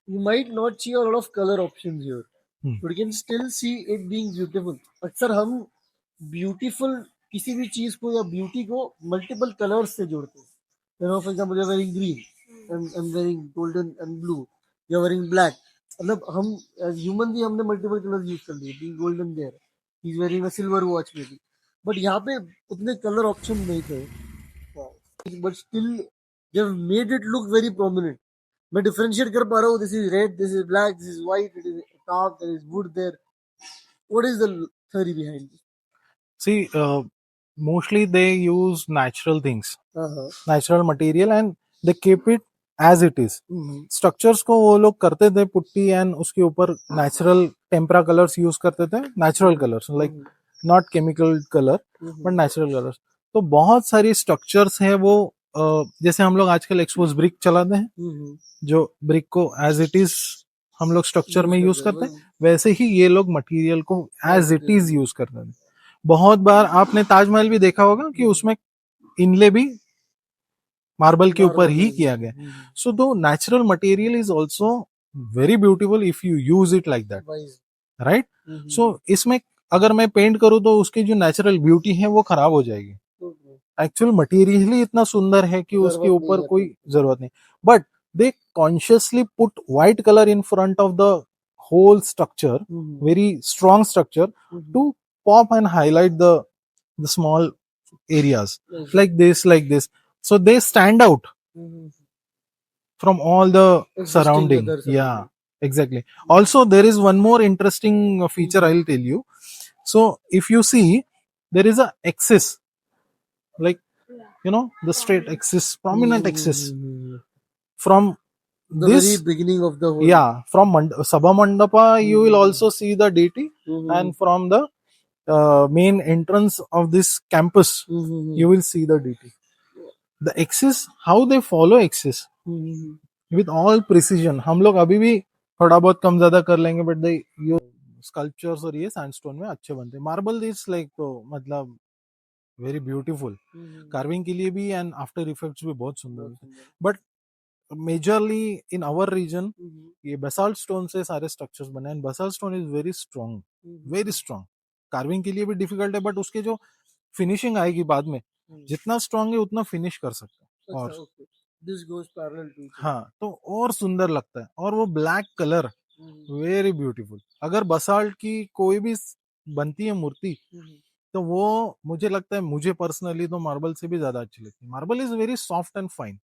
you might not see a lot of color options here, but you can still see it being beautiful. अक्सर हम beautiful किसी भी चीज को या ब्यूटी को मल्टीपल कलर्स से जोड़ते हैं। For example, you're wearing green, I'm wearing golden and blue, you're wearing black. मतलब हम as human भी हमने मल्टीपल कलर्स यूज कर लिए। Being golden there, he's wearing a silver watch maybe, but यहाँ पे उतने कलर ऑप्शन नहीं थे, but still they have made it look very prominent. मैं differentiate कर पा रहा हूँ, this is red, this is black, this is white, it is dark, there is wood there. What is the theory behind it? See, mostly they use natural things, natural material, and they keep it as it is. Structures को वो लोग करते थे पुट्टी एंड उसके ऊपर नेचुरल टेम्परा कलर्स यूज करते थे, natural colours like not chemical colour but natural colours. तो बहुत सारी स्ट्रक्चर्स है वो जैसे हम लोग आजकल एक्सपोज ब्रिक चलाते हैं, हम्म, जो ब्रिक को एज इट इज हम लोग स्ट्रक्चर में यूज करते हैं, हैं वैसे ही ये लोग मटेरियल को एज इट इज हैं। यूज करते हैं। बहुत बार आपने ताजमहल भी देखा होगा कि उसमें इनले भी मार्बल के ऊपर ही किया गया। So do natural material is also very beautiful if you use it like that, right? So इसमें अगर मैं पेंट करूँ तो उसकी जो नेचुरल ब्यूटी है वो खराब हो जाएगी। एक्चुअल मटेरियल ही इतना सुंदर है कि उसके ऊपर कोई जरूरत नहीं, but they consciously put white colour in front of the whole structure, very strong structure, to pop and highlight the small areas like this. So they stand out from all the surrounding. Yeah, exactly. Also, there is one more interesting feature I'll tell you. So if you see, there is a axis, like, you know, the straight axis, prominent axis from The this very beginning of the whole. yeah, from Sabha Mandapa you will also see the deity, and from the main entrance of this campus you will see the deity. The axis, how they follow axis with all precision. हम लोग अभी भी थोड़ा बहुत कम ज्यादा कर लेंगे, बट दे यो स्कल्पचर्स और ये सैंडस्टोन में अच्छे बनते हैं। मार्बल इज लाइक, तो मतलब वेरी ब्यूटीफुल कार्विंग के लिए भी, एंड आफ्टर इफेक्ट्स भी बहुत सुंदर होते हैं। But majorly in our region ये बेसाल्ट स्टोन से सारे स्ट्रक्चर्स बने हैं। Basalt stone is very strong, very strong. Carving के लिए भी डिफिकल्ट है, बट उसके जो फिनिशिंग आएगी बाद में, जितना स्ट्रॉन्ग है उतना फिनिश कर सकते हैं। और दिस गोज पैरेलल टू, हाँ, तो और सुंदर लगता है। और वो ब्लैक कलर वेरी ब्यूटीफुल। अगर बसाल्ट की कोई भी बनती है मूर्ति, तो वो मुझे लगता है, मुझे पर्सनली तो मार्बल से भी ज्यादा अच्छी लगती है। Marble is very soft and fine,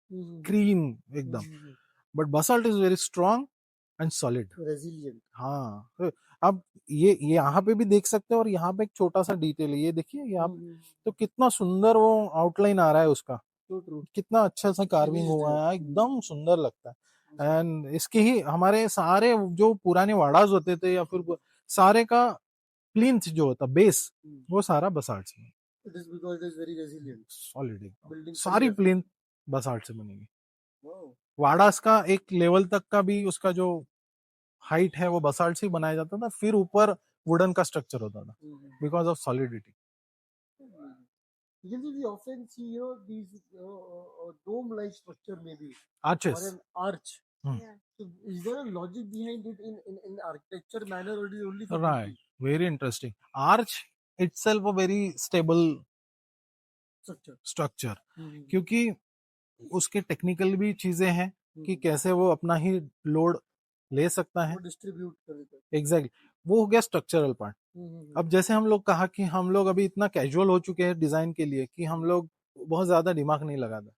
cream एकदम, but basalt is very strong and solid, resilient. हाँ। तो अब ये यहाँ पे भी देख सकते हो, और यहाँ पे एक छोटा सा डिटेल है, ये देखिए यहाँ पे, तो कितना सुंदर वो आउटलाइन आ रहा है उसका, कितना अच्छा सा कार्विंग हुआ है, एकदम सुंदर लगता है। एंड इसके ही हमारे सारे जो पुराने वाड़ाज होते थे, या फिर सारे का प्लिंथ जो होता बेस, वो सारा बसाल्ट से, It is because it is very resilient. Solid एकदम, Building सारी प्लिंथ बसाल्ट से बनेगी। वाड़ास का एक लेवल तक का भी उसका जो हाइट है वो बसाल्ट से ही बनाया जाता था, फिर ऊपर वुडन का स्ट्रक्चर होता था, because of solidity. Usually we often see, these dome-like structure, maybe or Arches. an arch. Yeah. So is there a logic behind it in architecture manner, or it is only for Right. beauty? Very interesting. Arch itself a very stable Structure. क्योंकि उसके टेक्निकल भी चीजें हैं कि कैसे वो अपना ही लोड ले सकता है, वो डिस्ट्रीब्यूट कर देता है। एग्जैक्टली, वो हो गया स्ट्रक्चरल पार्ट। अब जैसे हम लोग कहा कि हम लोग अभी इतना कैजुअल हो चुके हैं डिजाइन के लिए कि हम लोग बहुत ज्यादा दिमाग नहीं लगाते,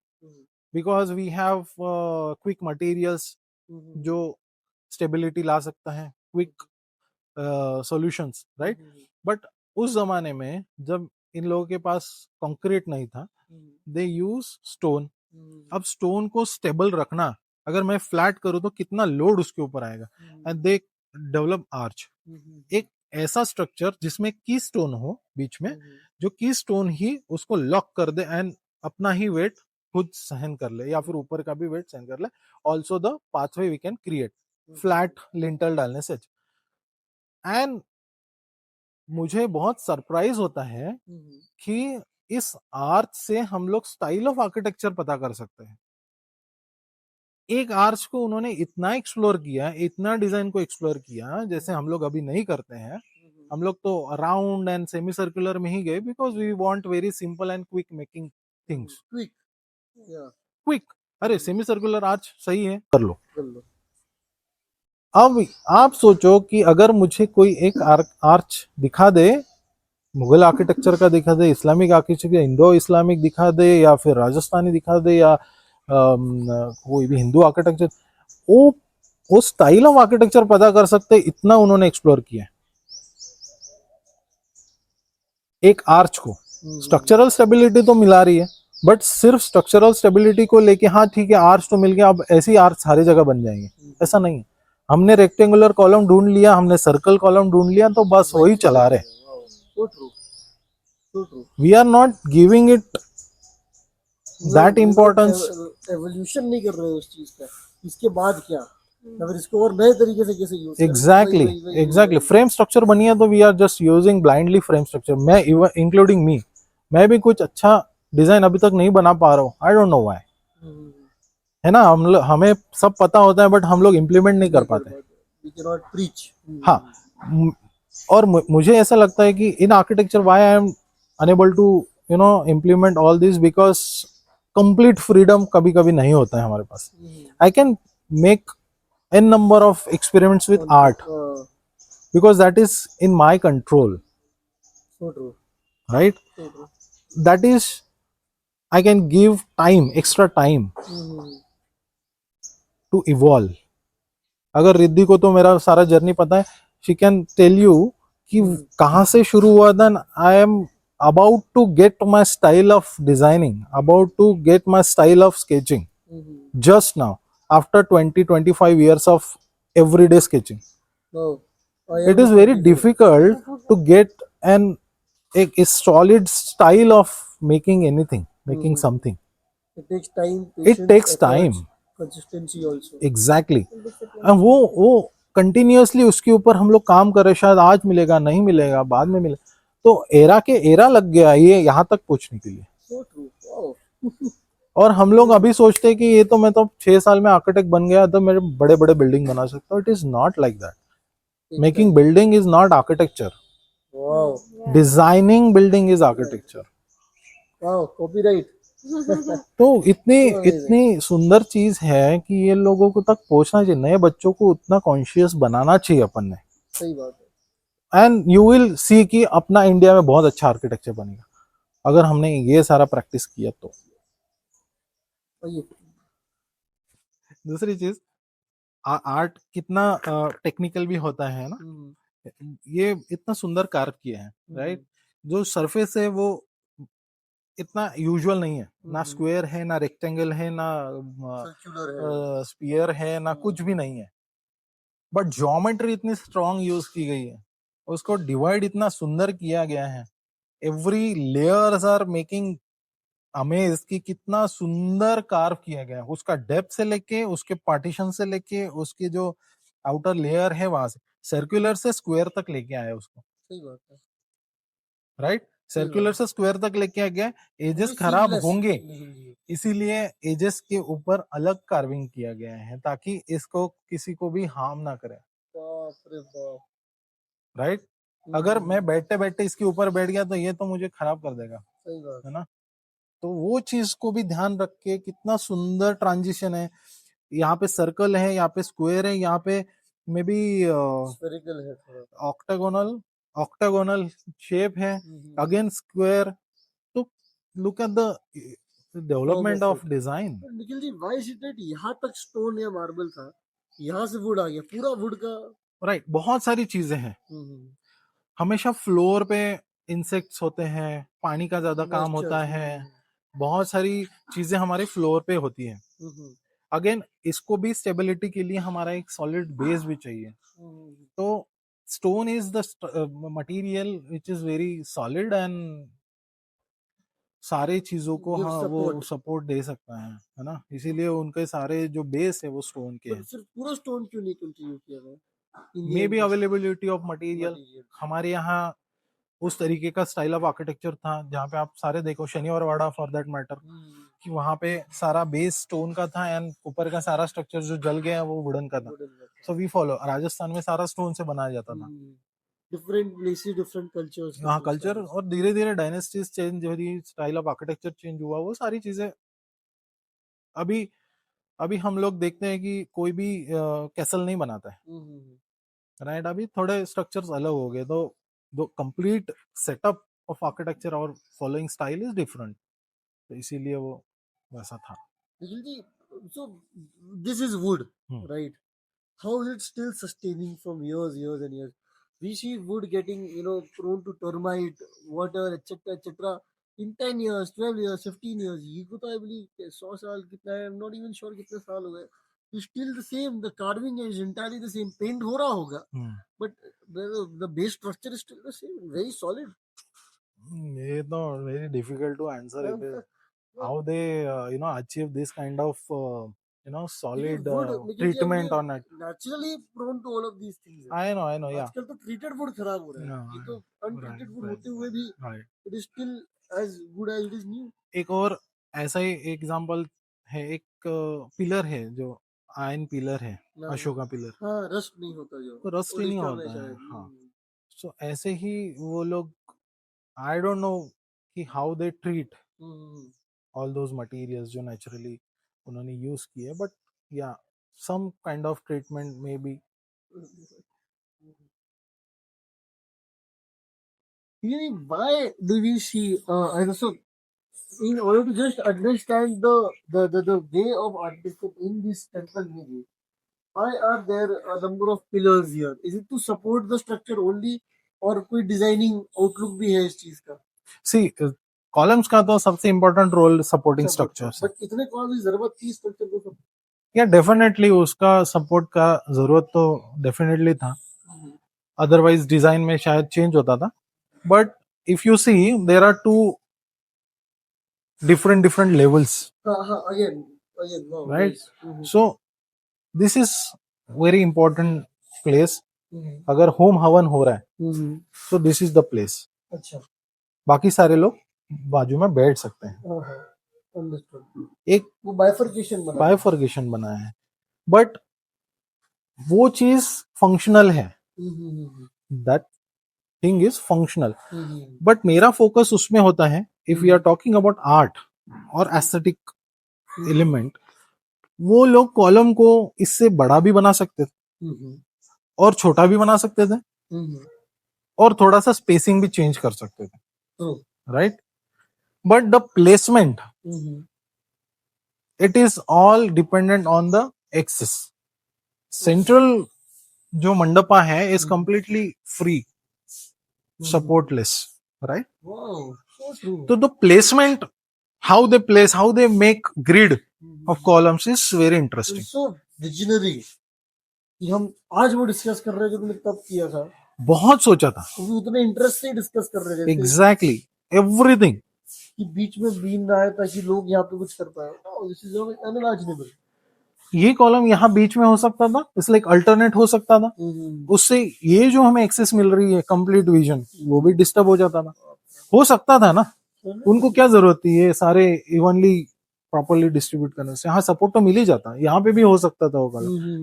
because we have quick materials जो स्टेबिलिटी ला सकता है, क्विक सॉल्यूशंस, राइट? बट उस जमाने में जब इन लोगों के पास कंक्रीट नहीं था, दे यूज स्टोन। अब स्टोन को स्टेबल रखना, अगर मैं फ्लैट करूं तो कितना लोड उसके ऊपर आएगा, एंड दे डेवलप आर्च, एक ऐसा स्ट्रक्चर जिसमें की स्टोन हो बीच में, जो की स्टोन ही उसको लॉक कर दे एंड अपना ही वेट खुद सहन कर ले, या फिर ऊपर का भी वेट सहन कर ले। Also the pathway we can create flat lintel डालने से। एंड मुझे बहुत सरप्राइज होता है कि इस आर्च से हम लोग स्टाइल ऑफ आर्किटेक्चर पता कर सकते हैं। एक आर्च को उन्होंने इतना एक्सप्लोर किया, इतना डिजाइन को एक्सप्लोर किया, जैसे हम लोग अभी नहीं करते हैं। हम लोग तो राउंड एंड सेमी सर्कुलर में ही गए, because we want very simple and quick making things. Quick, अरे सेमी सर्कुलर आर्च सही है, कर लो। अब आप सोचो कि अगर मुझे कोई एक आर्च दिखा दे, मुगल आर्किटेक्चर का दिखा दे, इस्लामिक आर्किटेक्चर, इंडो इस्लामिक दिखा दे, या फिर राजस्थानी दिखा दे, या कोई भी हिंदू आर्किटेक्चर, वो स्टाइल ऑफ आर्किटेक्चर पता कर सकते, इतना उन्होंने एक्सप्लोर किया एक आर्च को। स्ट्रक्चरल स्टेबिलिटी तो मिला रही है, बट सिर्फ स्ट्रक्चरल स्टेबिलिटी को लेके हाँ ठीक है आर्च तो मिल गया, अब ऐसी आर्च सारी जगह बन जाएंगे, ऐसा नहीं है। हमने रेक्टेंगुलर कॉलम ढूंढ लिया, हमने सर्कल कॉलम ढूंढ लिया, तो बस वही चला रहे। We are not giving it that importance evolution नहीं कर रहे हो उस चीज का, इसके बाद क्या, या फिर इसको और नए तरीके से कैसे यूज करें। एग्जैक्टली फ्रेम स्ट्रक्चर बनी है तो we are just using blindly frame structure. मैं इवन इंक्लूडिंग मी, मैं भी कुछ अच्छा डिजाइन अभी तक नहीं बना पा रहा हूँ, आई डोंट नो व्हाई, है ना। हमें सब पता होता है बट हम लोग इम्प्लीमेंट नहीं कर पाते। We can not preach. हाँ, और मुझे ऐसा लगता है कि in architecture why I am unable to implement all this, because complete freedom कभी कभी नहीं होता है हमारे पास। I can make n number of experiments with art because that is in my control, so true, right? so true. That is, I can give time, extra time to evolve. अगर रिद्धि को तो मेरा सारा जर्नी पता है, she can tell you कि कहाँ से शुरू हुआ। then I am about to get my style of designing, about to get my style of sketching just now after 20-25 years of everyday sketching. Oh, It is very difficult to get a solid style of making anything, making something. It takes time, It patience, takes effort, time. consistency also. Exactly. And वो कंटिन्यूअसली उसके ऊपर हम लोग काम कर रहे हैं। शायद आज मिलेगा, नहीं मिलेगा, बाद में मिलेगा, तो एरा लग गया ये यहाँ तक पहुंचने के लिए। So true. Wow. और हम लोग अभी सोचते हैं कि ये तो मैं तो 6 साल में आर्किटेक्ट बन गया तो मेरे बड़े बड़े बिल्डिंग बना सकता हूँ। It is not like that. Making building is not architecture. Wow. Designing building is architecture. Wow. Copyright. तो इतनी सुंदर चीज है कि ये लोगों को तक पहुंचना चाहिए। नए बच्चों को उतना कॉन्शियस बनाना चाहिए अपन ने। सही बात है। एंड यू विल सी कि अपना इंडिया में बहुत अच्छा आर्किटेक्चर बनेगा अगर हमने ये सारा प्रैक्टिस किया तो। दूसरी चीज, आर्ट कितना टेक्निकल भी होता है ना। ये इतना सुंदर कार्व किया है, राइट। जो सरफेस है वो इतना यूजुअल नहीं है, ना स्क्वायर है, ना रेक्टेंगल है, ना स्फीयर है, ना कुछ भी नहीं है। बट ज्योमेट्री इतनी स्ट्रॉन्ग यूज की गई है, उसको डिवाइड इतना सुंदर किया गया है। Every layers are making amaze कि कितना सुंदर कार्व किया गया है। उसका डेप्थ से लेके, उसके पार्टीशन से लेके, उसकी जो आउटर लेयर है वहां से सर्कुलर से स्क्वायर तक लेके आया उसको। सही बात है, राइट। सर्कुलर से स्क्वायर तक लेके आ गया। एजेस खराब होंगे, इसीलिए एजेस के ऊपर अलग कार्विंग किया गया है ताकि इसको किसी को भी हार्म ना करे। राइट। अगर मैं बैठते बैठते इसके ऊपर बैठ गया तो ये तो मुझे खराब कर देगा, है ना। तो वो चीज को भी ध्यान रख के कितना सुंदर ट्रांजिशन है। यहाँ पे सर्कल है, यहाँ पे स्क्वायर है, यहाँ पे मे बी ऑक्टागोनल शेप है, अगेन स्क्वायर। तो look at the development of design. Nikhil ji, why is it यहाँ तक स्टोन या मार्बल था, यहाँ से वुड आ गया, पूरा वुड का। राइट, बहुत सारी चीजें हैं। हमेशा फ्लोर पे इंसेक्ट्स होते हैं, पानी का ज्यादा काम होता है, बहुत सारी चीजें हमारे फ्लोर पे होती है। अगेन इसको भी स्टेबिलिटी के लिए हमारा एक सॉलिड बेस भी चाहिए। तो stone is the material which is very solid and सारे चीजों को वो सपोर्ट दे सकता है ना। इसीलिए उनके सारे जो बेस है वो स्टोन के हैं। पूरा स्टोन क्यों नहीं कंटिन्यू किया गया? May be availability of material. हमारे यहाँ उस तरीके का स्टाइल ऑफ आर्किटेक्चर था जहाँ पे आप सारे देखो, शनिवार वाड़ा फॉर दैट मैटर, कि वहाँ पे सारा बेस स्टोन का था एंड ऊपर का सारा स्ट्रक्चर जो जल गया वो वुडन का था। So we follow. राजस्थान में सारा स्टोन से बनाया जाता था। Different places, different cultures. हाँ, कल्चर और धीरे धीरे डायनेस्टीज चेंज हो रही, स्टाइल ऑफ आर्किटेक्चर चेंज हुआ, वो सारी चीजें। अभी हम लोग देखते हैं कि कोई भी कैसल नहीं बनाता है, राइट। अभी थोड़े स्ट्रक्चर्स अलग हो गए, तो the complete setup of architecture और फॉलोइंग स्टाइल इज डिफरेंट। तो इसीलिए वो वैसा था। So this is wood, right? How is it still sustaining from years and years? We see wood getting, prone to termite, water, etc., etc. In 10 years, 12 years, 15 years, ये को तो I believe 100 साल कितना है, I'm not even sure कितने साल हो गए. It's still the same. The carving is entirely the same. Paint हो रहा होगा, but the base structure is still the same, very solid. ये तो very difficult to answer it. how they achieve this kind of solid treatment on it. Naturally prone to all of these things. I know, yeah. आजकल तो treated food खराब हो रहा है. Yeah, ये तो untreated food right. होते हुए भी Right. it is still as good as it is new. एक और ऐसा ही एग्जांपल है, एक पिलर है जो आयन पिलर है, अशोका पिलर, हाँ, रस्ट नहीं होता जो. तो रस्ट ही नहीं Odisha में होता है. शायद. हाँ, सो ऐसे ही वो लोग, आई डोंट नो कि how they treat all those materials जो naturally उन्होंने यूज किए, बट या some kind of treatment maybe. Why do we see? I also, in order to just understand the way of architecture in this temple, maybe, why are there a number of pillars here? Is it to support the structure only, और कोई designing outlook भी है इस चीज का? See, columns का तो सबसे important role supporting structures है. But इतने columns की जरूरत थी structure को support? या डेफिनेटली उसका सपोर्ट का जरूरत तो डेफिनेटली था, अदरवाइज डिजाइन में शायद चेंज होता था. But if you see there are two different levels, Again, no, right? yes. So this is very important place. अगर होम हवन हो रहा है so this is the place. अच्छा, बाकी सारे लोग बाजू में बैठ सकते हैं. understood. एक वो bifurcation बनाया है, बट वो चीज फंक्शनल है. That thing is functional. But मेरा फोकस उसमें होता है, if we are talking about art और एस्थेटिक एलिमेंट, वो लोग कॉलम को इससे बड़ा भी बना सकते थे और छोटा भी बना सकते थे और थोड़ा सा स्पेसिंग भी चेंज कर सकते थे, right? But the placement, it is all dependent on the axis. Central जो मंडपा है is completely free, supportless, right? Wow, so true. So the placement, how they place, how they make grid of columns is very interesting. It's so visionary. कि हम आज वो डिस्कस कर रहे हैं जो तुमने तब किया था. बहुत सोचा था. क्योंकि उतने इंटरेस्ट से डिस्कस कर रहे थे. Exactly, everything. कि बीच में बीन रहा है ताकि लोग यहाँ पे कुछ कर पाए. This is unimaginable. ये कॉलम यहाँ बीच में हो सकता था, इसलिए एक अल्टरनेट हो सकता था. उससे ये जो हमें एक्सेस मिल रही है कंप्लीट विजन, वो भी डिस्टर्ब हो जाता था. हो सकता था ना, उनको क्या जरूरत थी ये सारे इवनली प्रॉपर्ली डिस्ट्रीब्यूट करने से. हाँ, सपोर्ट तो मिल ही जाता, यहाँ पे भी हो सकता था वो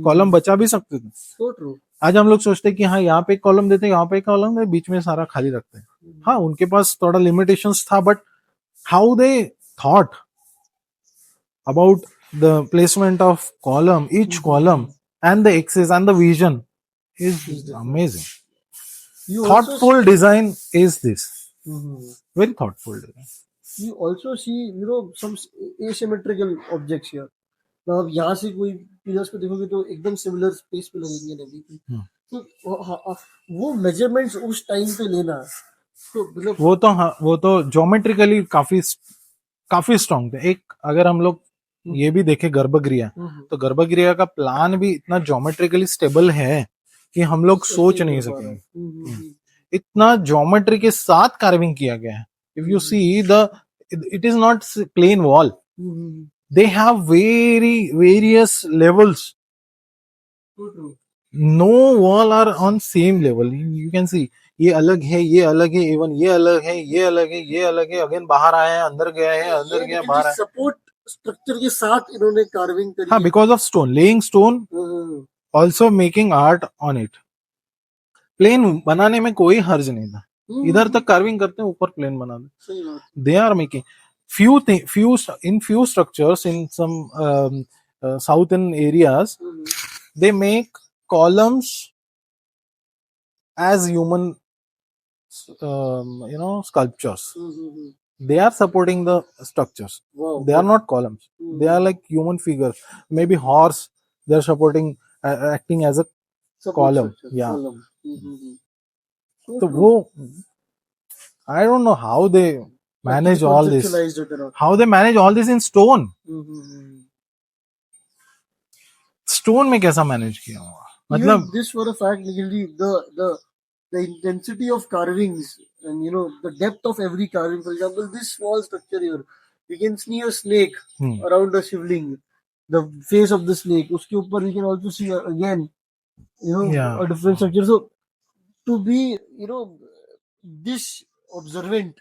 कॉलम बचा भी सकते थे. So true. आज हम लोग सोचते हैं कि हाँ यहाँ पे एक कॉलम देते, यहाँ पे एक कॉलम दे, बीच में सारा खाली रखते हैं. हाँ, उनके पास थोड़ा लिमिटेशंस था, but how they thought about the placement of column, each column, and the axis and the vision is amazing. Thoughtful design is this. Very thoughtful design. You also see, some asymmetrical objects here. Now, अब यहाँ से कोई pillars को देखोगे तो एकदम similar space पे लगेंगे नहीं. तो वो measurements उस time पे लेना, तो मतलब वो तो geometrically काफी strong थे. एक अगर हम लोग ये भी देखे गर्भगृह, तो गर्भगृह का प्लान भी इतना ज्योमेट्रिकली स्टेबल है कि हम लोग सोच नहीं सकेंगे. इतना ज्योमेट्री के साथ कार्विंग किया गया है. If you see it is not plain wall, they have various levels. No wall are on same level. You can see ये अलग है, ये अलग है, इवन ये अलग है, ये अलग है, ये अलग है. अगेन बाहर आया है, अंदर गया है, अंदर गया, बाहर आया. सपोर्ट स्ट्रक्चर के साथ इन्होंने कार्विंग करी. हाँ, because of stone, laying stone, also making art on it. Plain बनाने में कोई हर्ज नहीं था. इधर तक कार्विंग करते हैं, ऊपर प्लेन बना दे. They are making few structures in some southern areas. They make columns as human sculptures. They are supporting the structures. Wow. They are not columns. They are like human figures, maybe horse. They are supporting, acting as a column. Yeah. So wo, I don't know how they manage all this. How they manage all this in stone. Stone में कैसा manage किया हुआ? मतलब this for a fact, the intensity of carvings and the depth of every carving. For example, this small structure here, we can see a snake Hmm. around the shivling, the face of the snake. उसके ऊपर we can also see again, Yeah. a different structure. So to be, this observant,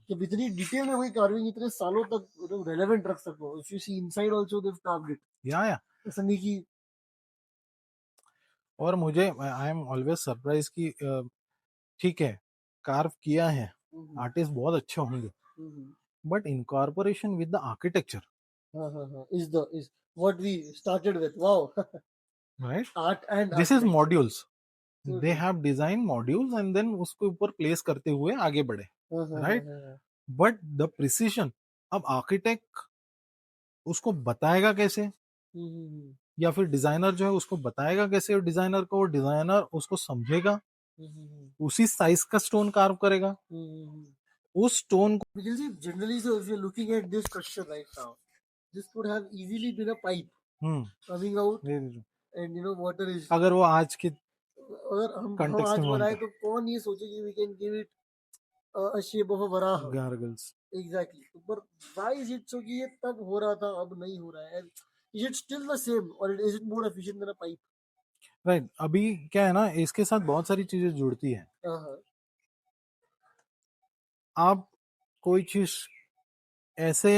कि इतनी डिटेल में वही कार्विंग इतने सालों तक रेलेवेंट रख सको. If you see inside also they've carved it. Yeah. ऐसा नहीं कि और मुझे आई एम ऑलवेज सरप्राइज कि ठीक है कार्व किया है, आर्टिस्ट बहुत अच्छे होंगे, but incorporation with the architecture, is what we started with. Wow. राइट? Art and this is architecture. Modules, True, they true. Have design modules and then उसके ऊपर प्लेस करते हुए आगे बढ़े, राइट? बट द प्रिसीजन, अब आर्किटेक्ट उसको बताएगा कैसे, या फिर डिजाइनर जो है उसको बताएगा कैसे, और डिजाइनर को, डिजाइनर उसको समझेगा, उसी साइज का स्टोन कार्व करेगा, उस स्टोन को. Because see, generally, so if you're looking at this structure right now, this could have easily been a pipe coming out, and water is. अगर वो आज के अगर हम context आज में बनाए बनता. तो कौन ये सोचे कि we can give it a shape of a varaha. gargles, Exactly. But why is it so कि ये तब हो रहा था अब नहीं हो रहा है? And is it still the same or is it more efficient than a pipe? Right? अभी क्या है ना, इसके साथ बहुत सारी चीजें जुड़ती है. आप कोई चीज ऐसे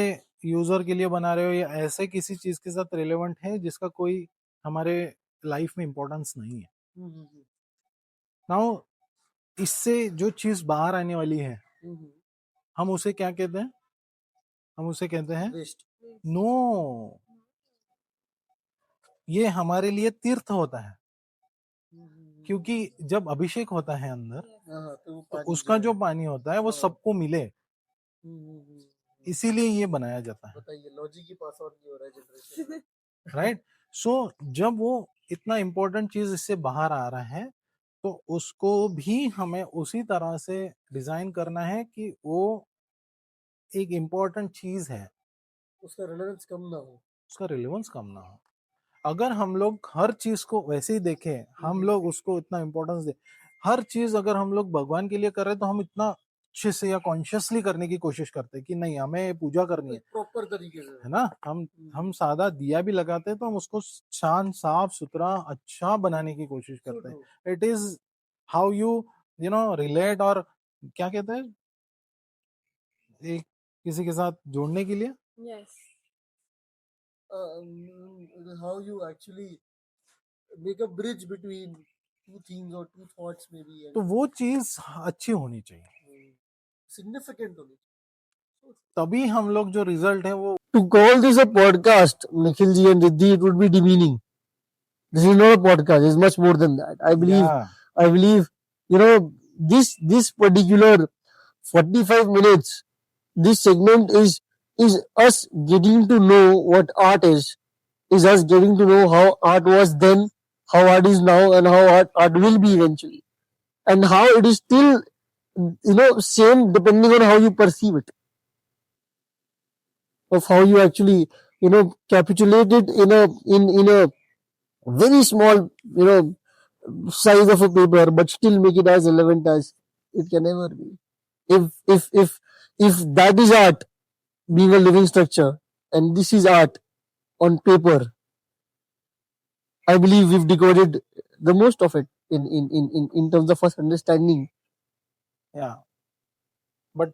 यूजर के लिए बना रहे हो या ऐसे किसी चीज के साथ रिलेवेंट है जिसका कोई हमारे लाइफ में इंपॉर्टेंस नहीं है. नाउ इससे जो चीज बाहर आने वाली है, हम उसे क्या कहते हैं? हम उसे कहते हैं Waste. नो, ये हमारे लिए तीर्थ होता है, क्योंकि जब अभिषेक होता है अंदर, तो उसका जो पानी होता है वो सबको मिले, इसीलिए ये बनाया जाता है. बताइए लॉजिक ही पास ऑन नहीं हो रहा है जनरेशन. राइट? सो जब वो इतना इम्पोर्टेंट चीज इससे बाहर आ रहा है, तो उसको भी हमें उसी तरह से डिजाइन करना है कि वो एक इम्पोर्टेंट चीज है, उसका रेलेवेंस कम ना हो. उसका रिलेवेंस कम ना हो. अगर हम लोग हर चीज को वैसे ही देखें, हम लोग उसको इतना इम्पोर्टेंस दे, हर चीज अगर हम लोग भगवान के लिए कर रहे हैं तो हम इतना अच्छे से या कॉन्शियसली करने की कोशिश करते हैं कि नहीं हमें पूजा करनी है, प्रॉपर तरीके से, है ना? हम सादा दिया भी लगाते हैं तो हम उसको शान साफ सुथरा अच्छा बनाने की कोशिश करते हैं. It is how you relate, और क्या कहते हैं एक किसी के साथ जोड़ने के लिए. Yes. How you actually make a bridge between two things or two thoughts maybe. तो वो चीज अच्छी होनी चाहिए, Significant होनी. तभी हम लोग जो रिजल्ट है वो. To call this a podcast, Nikhil ji and Riddhi, it would be demeaning. This is not a podcast. It's much more than that. I believe, this particular 45 minutes, this segment is us getting to know what art is us getting to know how art was then, how art is now, and how art will be eventually, and how it is still, same depending on how you perceive it, of how you actually, capitulate it in a very small, size of a paper, but still make it as relevant as it can ever be. If that is art, being a living structure, and this is art on paper, I believe we've decoded the most of it in terms of us understanding. Yeah, but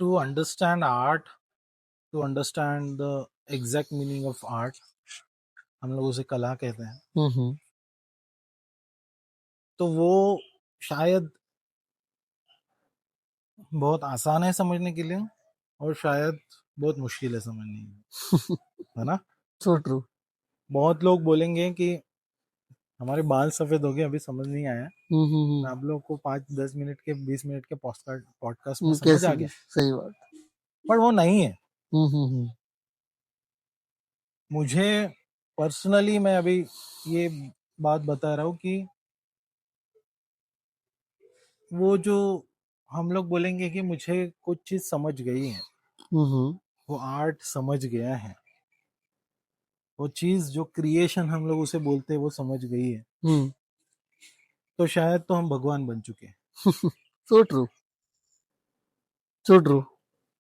to understand art, to understand the exact meaning of art, हम लोग उसे कला कहते हैं. तो वो शायद बहुत आसान है समझने के लिए और शायद बहुत मुश्किल है समझने के लिए, है ना? So true. बहुत लोग बोलेंगे कि हमारे बाल सफेद हो गए, अभी समझ नहीं आया. आप लोग को 5-10 मिनट के 20 मिनट के पॉडकास्ट में समझ आ गया. सही बात. पर वो नहीं है. मुझे पर्सनली, मैं अभी ये बात बता रहा हूँ कि वो जो हम लोग बोलेंगे कि मुझे कुछ चीज समझ गई है, वो आर्ट समझ गया है, वो चीज जो क्रिएशन हम लोग उसे बोलते हैं वो समझ गई है, तो शायद तो हम भगवान बन चुके हैं. So true. So true.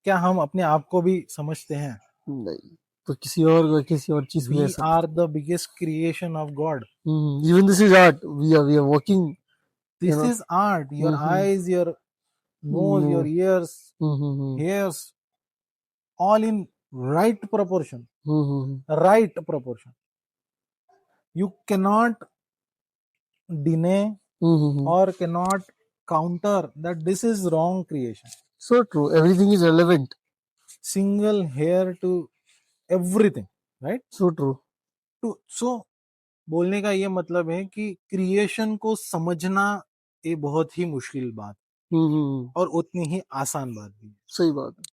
क्या हम अपने आप को भी समझते हैं? नहीं तो किसी और चीज में We ऐसा are the biggest creation of God. even this is art. We are working. This You know. is art. Your Mhm. eyes, your nose, your ears, Mm-hmm. hairs, all in right proportion. Mm-hmm. Right proportion. You cannot deny Mm-hmm. or cannot counter that this is wrong creation. So true. Everything is relevant. Single hair to everything, right? So true. So बोलने का ये मतलब है कि क्रिएशन को समझना ये बहुत ही मुश्किल बात Mm-hmm. और उतनी ही आसान बात भी है. सही बात है.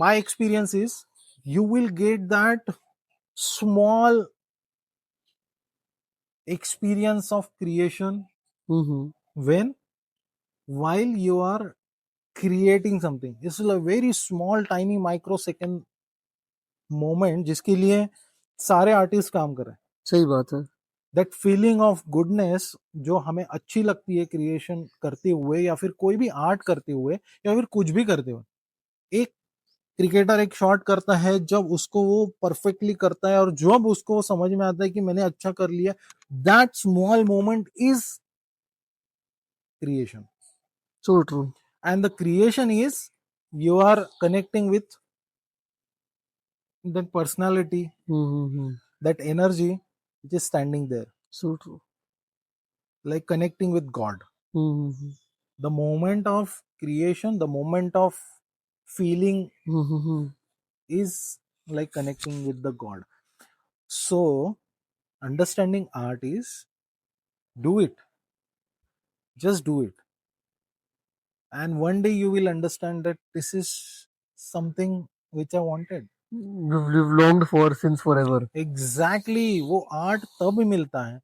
My experience is you will get that small experience of creation Mm-hmm. when while you are creating something. This is a very small tiny microsecond moment जिसके लिए सारे आर्टिस्ट काम कर रहे हैं. सही बात है. दैट फीलिंग ऑफ गुडनेस जो हमें अच्छी लगती है क्रिएशन करते हुए या फिर कोई भी आर्ट करते हुए या फिर कुछ भी करते हुए. एक क्रिकेटर एक शॉट करता है जब उसको वो परफेक्टली करता है और जब उसको समझ में आता है कि मैंने अच्छा कर लिया, that small moment is creation. So true. And the creation is you are connecting with that personality, Mm-hmm. that energy which is standing there, So true. like connecting with God. Mm-hmm. The moment of creation, the moment of feeling Mm-hmm. is like connecting with the God. So understanding art is do it, just do it, and one day you will understand that this is something which I wanted. We've longed for since forever. Exactly. वो आर्ट तब मिलता है.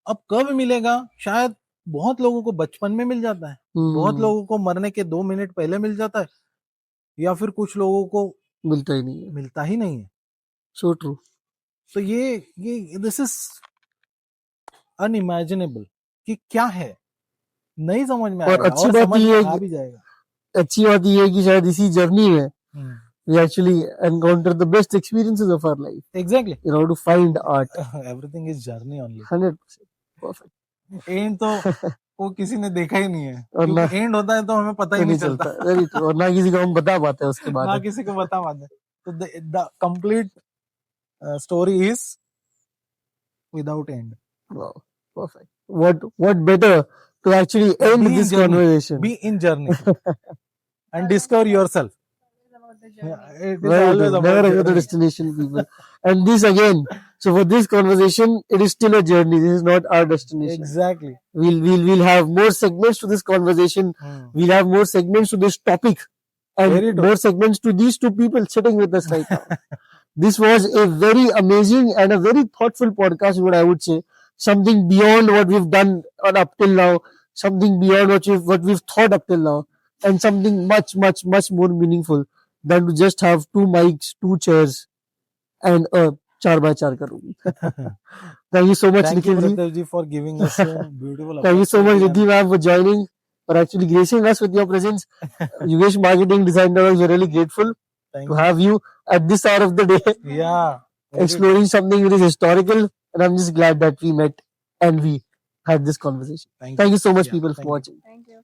अब कब मिलेगा? शायद बहुत लोगों को बचपन में मिल जाता है, बहुत लोगों को मरने के 2 मिनट पहले मिल जाता है, या फिर कुछ लोगों को मिलता ही नहीं है. मिलता ही नहीं है. So true. तो ये दिस इज अनइमेजिनेबल कि क्या है, नहीं समझ में और आएगा अच्छी और बात समझ ये में है आ कि भी जाएगा. अच्छी बात ये है कि शायद इसी जर्नी में we actually encounter the best experiences of our life. Exactly. You know, to find art. Everything is journey only. 100%. Perfect. And तो वो किसी ने देखा ही नहीं है, और ना क्योंकि एंड होता है तो हमें पता ही तो नहीं नहीं चलता. चलता. Very true. और ना किसी को हम बता पाते हैं उसके ना बाद. किसी को बता पाते. तो the complete story is without and. Wow. Perfect. What better to actually end Be in this journey. conversation? Be in journey and discover yourself. About the journey. It is Very always true. about Never about the journey. destination, people. And this again. So for this conversation, it is still a journey. This is not our destination. Exactly. We'll have more segments to this conversation. We'll have more segments to this topic, Very and true. more segments to these two people sitting with us right now. This was a very amazing and a very thoughtful podcast, what I would say. Something beyond what we've done up till now, something beyond what we've thought up till now, and something much, much, much more meaningful than to just have two mics, two chairs, and a 4x4 ka room. Thank you so much, Thank you, Nikhil ji. Pratyush ji, for giving us a beautiful Thank you so much, opportunity. Riddhi ma'am, for joining, for actually gracing us with your presence. Yugesh Marketing Design Dialogues, we're really grateful Thank to you. have you at this hour of the day, Yeah. Very exploring something which is historical. And I'm just glad that we met and we had this conversation. Thank Thank you. you so much, Yeah, people, for thank you. watching. Thank you.